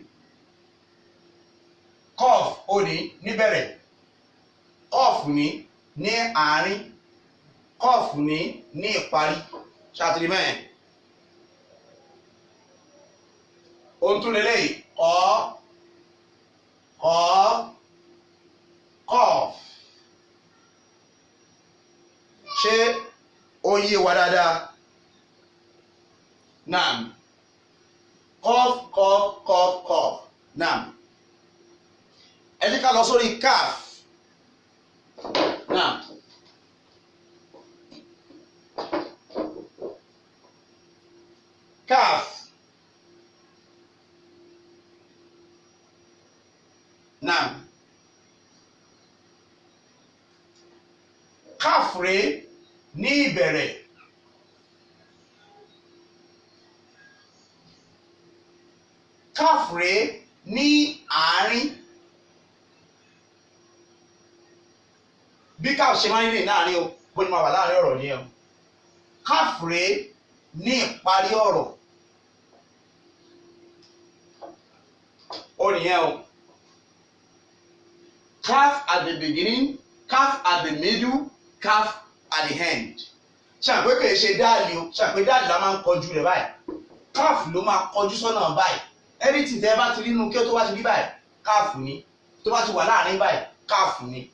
Cough ó ní níbẹ̀rẹ̀, cough ní àárín, cough ní ìparí ṣáàtìrí mẹ́rin. Ohun tún lélẹ́yìí cough. Ṣé ó yé wa dáadáa? Naam. Cough. Naam. Ẹ jẹ́ ká lọ sórí calf. Naam. Calf. Naam. Calf rèé ní ìbẹ̀rẹ̀, calf rèé ní àárín. Bí calf ṣe máa ń rìn láàrin o, bó ni máa wà láàrin ọ̀rọ̀ nìyẹn o. Calf rèé ní ìparí ọ̀rọ̀, ó nìyẹn o. Calf at the beginning, calf at the middle, calf at the end. Ṣàpè kìí ṣe dáàlì o, ṣàpè dáàlì la máa ń kọjú rẹ̀ báyìí, calf ló máa kọjú sọ́nà báyìí. Anything tẹ́ ẹ bá ti rí inú kí ó tó bá ti rí báyìí, calf ni. Tó bá ti wà láàrin báyìí, calf ni.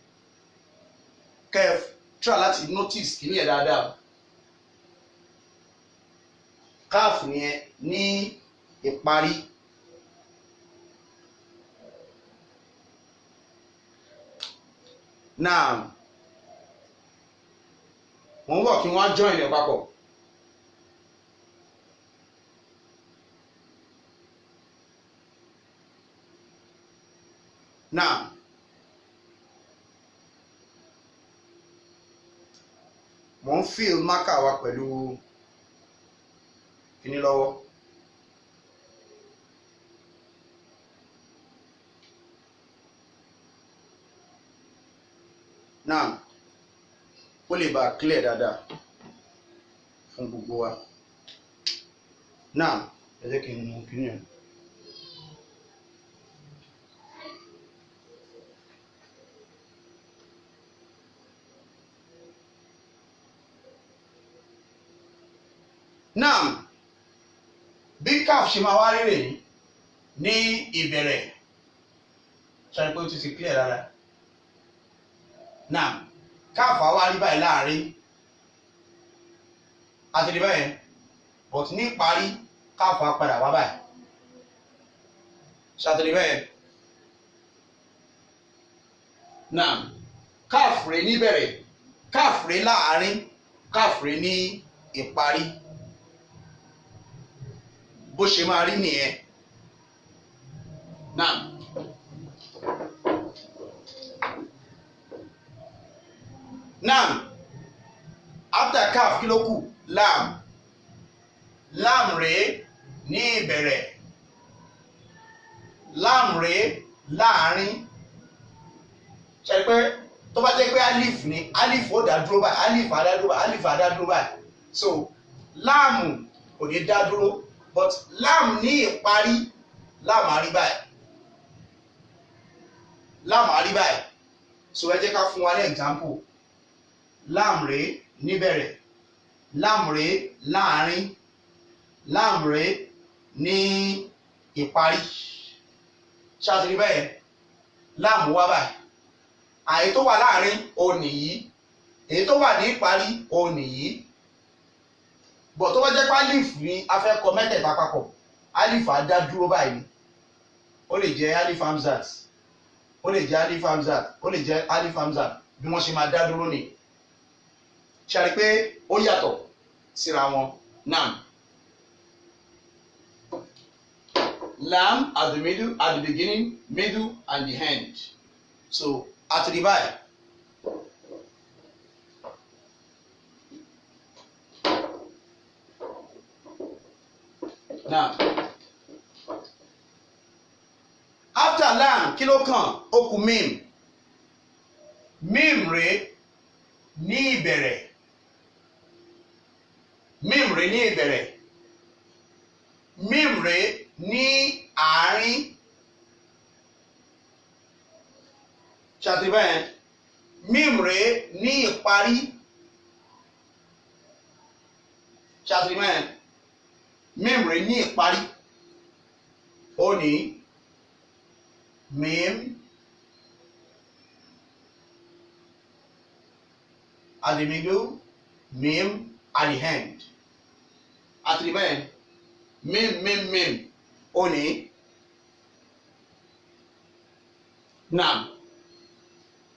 Kẹ́ try láti notice kìíní ẹ̀ dáadáa. Calf yẹn ní ìparí. Now wọ́n wọ̀ kí wọ́n join ẹ̀ papọ̀. Now wọ́n fill marker wa pẹ̀lú kíní lọ́wọ́. Now ó lè bá clear dáadáa fún gbogbo wa. Now ẹ jẹ́ kí n mú kíní ẹ̀. Now bí calf ṣe máa wá rírè ní ìbẹ̀rẹ̀, ṣáà pé ó ti clear dáadáa. Now calf á wá rí báyìí láàrin, àti rí báyìí, but ní ìparí calf á padà wá báyìí, ṣáà ti rí báyìí. Now calf rè ní ìbẹ̀rẹ̀, calf rè láàrin, calf rè ní ìparí. Bó ṣe máa rí nìyẹn. Now after calf kí ló kù? Lamb rèé ní ìbẹ̀rẹ̀, lamb rèé láàrin. Ṣe pé tó bá jẹ́ pé alif ni, alif ó dá dúró báyìí, alif á dá dúró báyìí, alif á dá dúró báyìí. So lamb kò ní dá dúró, but lamb ní ìparí, lamb á rí báyìí, lamb á rí báyìí. so ẹ jẹ́ ká fún wa ní example lam rèé níbẹ̀rẹ̀ lam rèé láàrin lam rèé ní ìparí ṣáàtìrí bẹ́ẹ̀ lam wá báyìí àyè tó wà láàrin òun nìyí èyí tó wà ní ìparí òun nìyí bọ̀ tó bá jẹ́ pé alif ni a fẹ́ kọ mẹ́tẹ̀ẹ̀ta papọ̀ alif á dá dúró báyìí ó lè jẹ́ alif hamzat ó lè jẹ́ alif hamzat ó lè jẹ́ alif hamzat bí wọ́n ṣe máa dá dúró ni ṣàrí pé ó yàtọ̀ síra wọn nam lam at the middle at the beginning middle and the end so at the back. Now, after lam kí ló kàn ó kù mim mim rèé ní ìbẹ̀rẹ̀ mim rèé ní ìbẹ̀rẹ̀ mim rèé ní àárín ṣàtìbẹ́ẹ̀ mim rèé ní ìparí ṣàtìbẹ́ẹ̀ mim rèé ní ìparí ó ní mim at the middle mim at the end àtìbẹ́ẹ̀ mim ó ní nam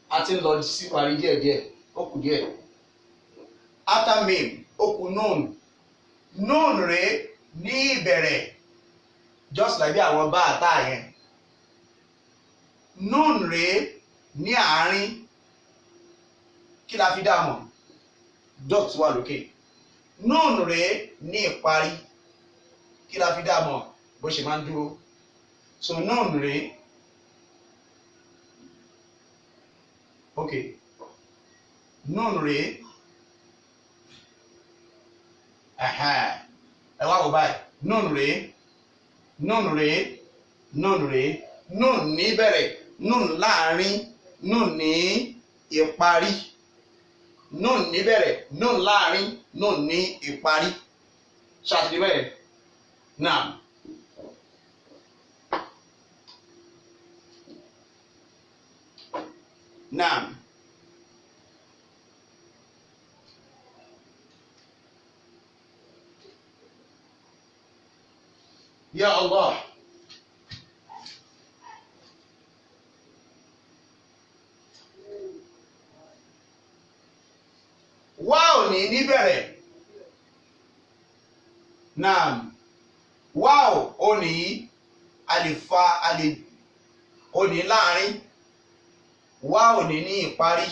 a ti ń lọ sí parí díẹ̀díẹ̀ ó kù díẹ̀ after mim ó kù nun rèé ní ìbẹ̀rẹ̀ just like bí àwọn bá àtà yẹn nun rèé ní àárín kí la fi dá mọ̀ dot wà lókè nun rèé ní ìparí kí la fi dá mọ̀ bó ṣe máa ń dúró so nun rèé ok nun rèé ẹ wá wò báyìí nun rèé nun ní bẹ̀rẹ̀ nun láàrin nun ní ìparí nun ní bẹ̀rẹ̀ nun láàrin nun ní ìparí ṣàtìlẹ́ bẹ́ẹ̀ náà. Naam. Ya Allah. Wáò ní níbẹ̀rẹ̀. Naam. Wáò ó ní àlìfà ó ní láàrin. Wáò ní ní ìparí.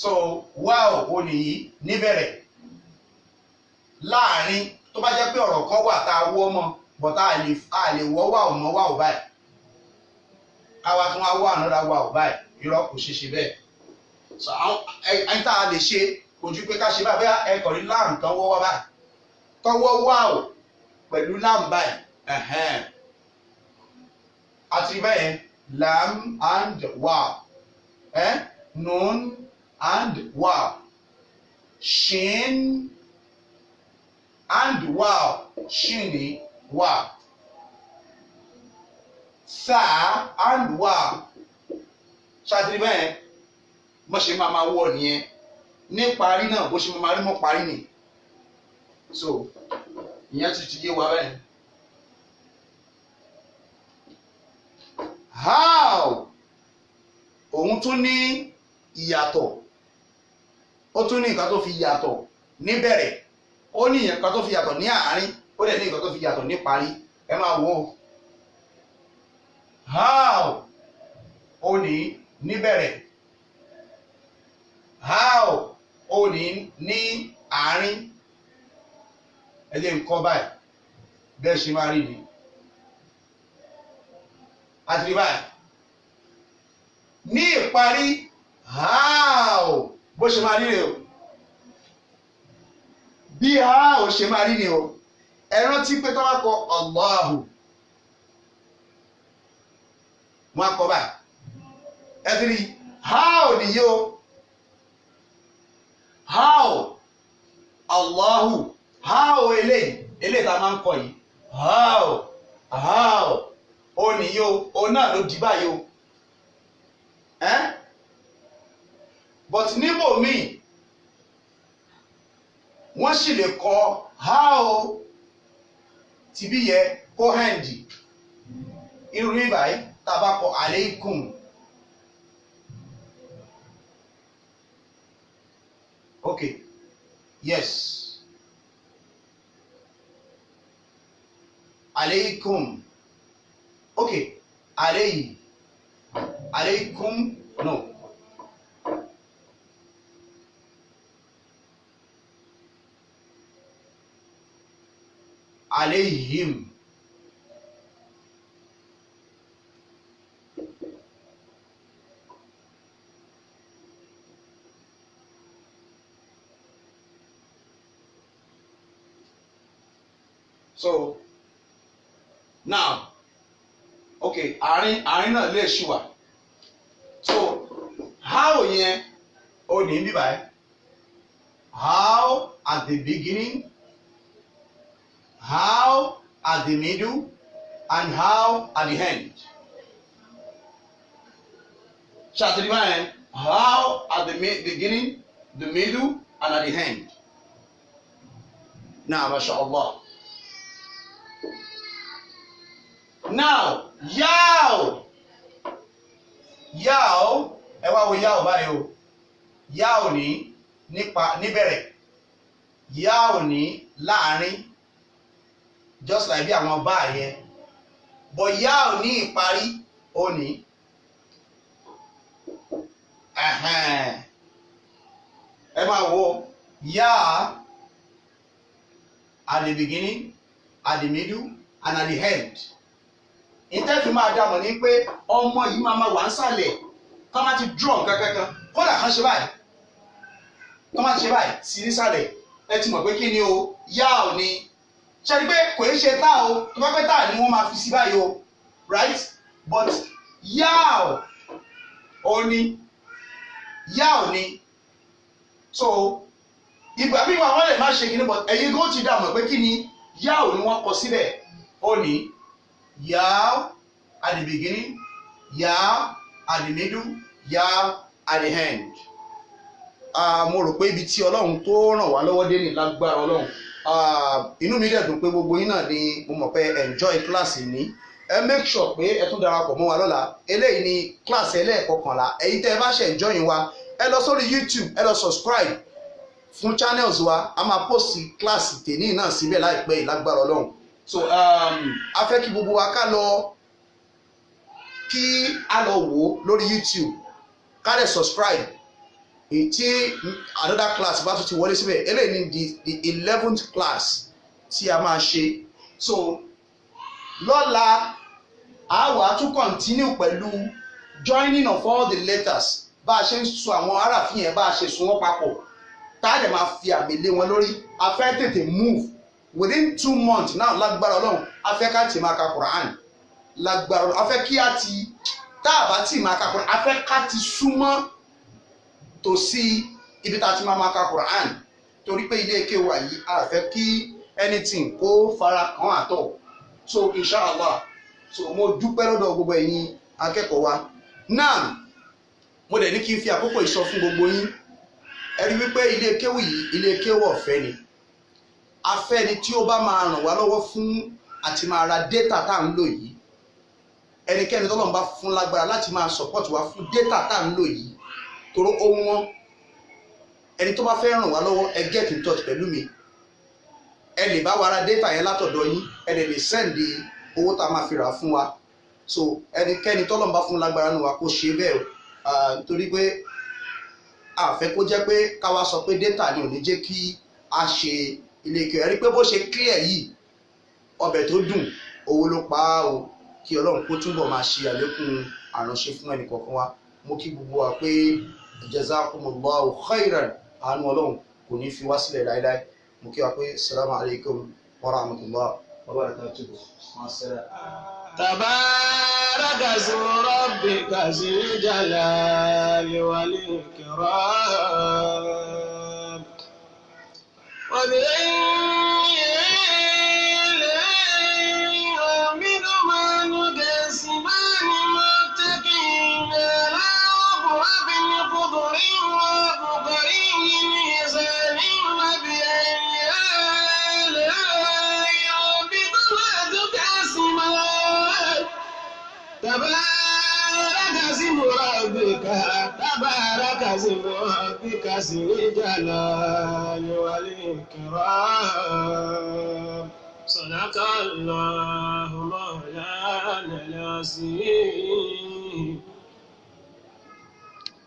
So wáò ó ní níbẹ̀rẹ̀. Láàrin tó bá jẹ́ pé ọ̀rọ̀ kan wà tá a wọ́ mọ́ but a lè wọ́ wáò mọ́ wáò báyìí. Àwa tún wá wá ànádà wáò báyìí. Irọ́ kò ṣe ṣe bẹ́ẹ̀. So ẹni tá a lè ṣe kò ju pé ká ṣe báyìí bóyá ẹ kàn rí láàm tán wọ́ wá báyìí. Tọ́wọ́ wáò pẹ̀lú láàm báyìí. Àti bẹ́ẹ̀ lam and wow, nun and wow, shin and wow, shini wow, sa and wow. Ṣáàtìrí bẹ́ẹ̀ bó ṣe máa wọ̀ nìyẹn ní parí náà bó ṣe máa rí mọ́ parí ni so ìyẹn ti yé wa bẹ́ẹ̀. How òun tún ní ìyàtọ̀ ó tún ní nǹkan tó fi yàtọ̀ níbẹ̀rẹ̀ ó ní nǹkan tó fi yàtọ̀ ní àárín ó dẹ̀ ní nǹkan tó fi yàtọ̀ ní parí ẹ máa wò ó. How ó ní níbẹ̀rẹ̀ how ó ní àárín ẹ lè nǹkan báyìí bẹ́ẹ̀ ṣe máa rí ni. Àti báyìí ní ìparí how bó ṣe máa rí rè o bí how ṣe máa rí ni o ẹ rántí pé tó bá kọ Allahu wọn á kọ báyìí ẹ̀fìrí how nìyí o how Allahu how eléyìí tá a máa ń kọ yìí how ó nìyí o náà ló di báyìí o but níbòmíì wọ́n sì lè kọ how tìbí yẹ kó hẹ́ndì irú ní báyìí tá a bá kọ aleikum okay yes aleikum okay aleikum no alayhim so now okay àárín náà lè ṣì wà so how yẹn ó ní bí báyìí how at the beginning, how at the middle, and how at the end. Ṣàtìrí báyẹn how at the beginning, the middle, and at the end. Now, mashallah. Now, yao, ẹ wá wo yao báyìí o. Yao ní níbẹ̀rẹ̀, yao ní láàrin, just like bí àwọn bá yẹn. But yao ní ìparí ó ní. Ẹ máa wo ya at the beginning, at the middle, and at the end. Ìtẹ́fì máa dámọ̀ ní pé ọmọ yìí máa wà ń sàlẹ̀ kọ́ máa ti draw kankan kódà kan ṣe báyìí kọ́ máa ti ṣe báyìí sí nísàlẹ̀ ẹ ti mọ̀ pé kí ni o yá ò ní ṣe ni pé kò í ṣe tá o tó bá pẹ́ tá ni wọ́n máa fi sí báyìí o right but yá ò ní yá ò ní so ìgbà míì wọ́n lè má ṣe kí ni but ẹ̀yin kò ti dámọ̀ pé kí ni yá ò ní wọ́n kọ síbẹ̀ ó ní. Ya at the beginning, ya at the middle, ya at the end. Mo rò pé ibi tí Ọlọ́run tó ràn wá lọ́wọ́ dé ní lágbára Ọlọ́run. Inú mi dẹ̀ dùn pé gbogbo yín náà ni mo mọ̀ pé enjoy class ní. Ẹ make sure pé ẹ tún darapọ̀ mọ́ wa lọ́la. Eléyìí ni class ẹlẹ́ẹ̀kọkànlá. Ẹ̀yin tẹ́ ẹ bá ṣe enjoy wa, ẹ lọ sórí YouTube, ẹ lọ subscribe fún channels wa. A máa post class tèmi náà síbẹ̀ láìpẹ́ lágbára Ọlọ́run. So a fẹ́ kí gbogbo wa ká lọ wò lórí YouTube ká lè subscribe tí another class bá tún ti wọlé síbẹ̀ eléyìí ni the 11th class tí a máa ṣe so lọ́la a wá tún continue pẹ̀lú joining of all the letters bá a ṣe ń sọ àwọn aráàfin yẹn bá a ṣe sún wọn papọ̀ tá a dẹ̀ máa fi àmì lé wọn lórí a fẹ́ tètè move. Within 2 months now lágbára Ọlọ́run a fẹ́ ká ti máa ka Quran lágbára Ọlọ́run a fẹ́ kí a ti tá a bá ti máa ka Quran a fẹ́ ká ti súnmọ́ tòsí ibi tá a ti máa ka Quran torí pé ilé ike wa yìí a fẹ́ kí anything kó fara kan àtọ̀ so inshallah so mo dúpẹ́ lọ́dọ̀ gbogbo ẹ̀yin akẹ́kọ̀ọ́ wa náà mo dẹ̀ ní kí n fi àkókò ìsọ fún gbogbo yín ẹ rí wípé ilé kéwù yìí ilé kéwù ọ̀fẹ́ ni. Afẹ́ni tí ó bá máa ràn wá lọ́wọ́ fún àti máa ra data tá à ń lò yìí ẹnikẹ́ni tọ́lọ́run bá fún lágbára láti máa support wa fún data tá à ń lò yìí toró ohun wọn ẹni tó bá fẹ́ ràn wá lọ́wọ́ ẹ get in touch pẹ̀lú mi ẹ lè bá wa ra data yẹn látọ̀dọ̀ yín ẹ lè send owó tá a máa fi rà fún wa so ẹnikẹ́ni tọ́lọ́run bá fún lágbára nù wa kó ṣe bẹ́ẹ̀ torí pé a fẹ́ kó jẹ́ pé káwa sọ pé data ni ò ní jẹ́ kí a ṣe ilé ìkẹ́ ẹ̀rí pé bó ṣe clear yìí ọbẹ̀ tó dùn owó ló pa á o kí Ọlọ́run kó túbọ̀ máa ṣe àlékún àránṣe fún ẹnì kọ̀ọ̀kan wa mo kí gbogbo wa pé jazakumullahu khairan àánú Ọlọ́run kò ní fi wá sílẹ̀ láéláé mo kí wa pé salamu alaykum wa rahmatullahi wa barakatuh. اسم ربك ذي الجلال والإكرام وبأي آلاء ربكما تكذبان متكئين على رفرف خضر وعبقري حسان وبأي آلاء ربكما تكذبان تبارك اسم ربك ذي الجلال والإكرام صدق الله مولانا العظيم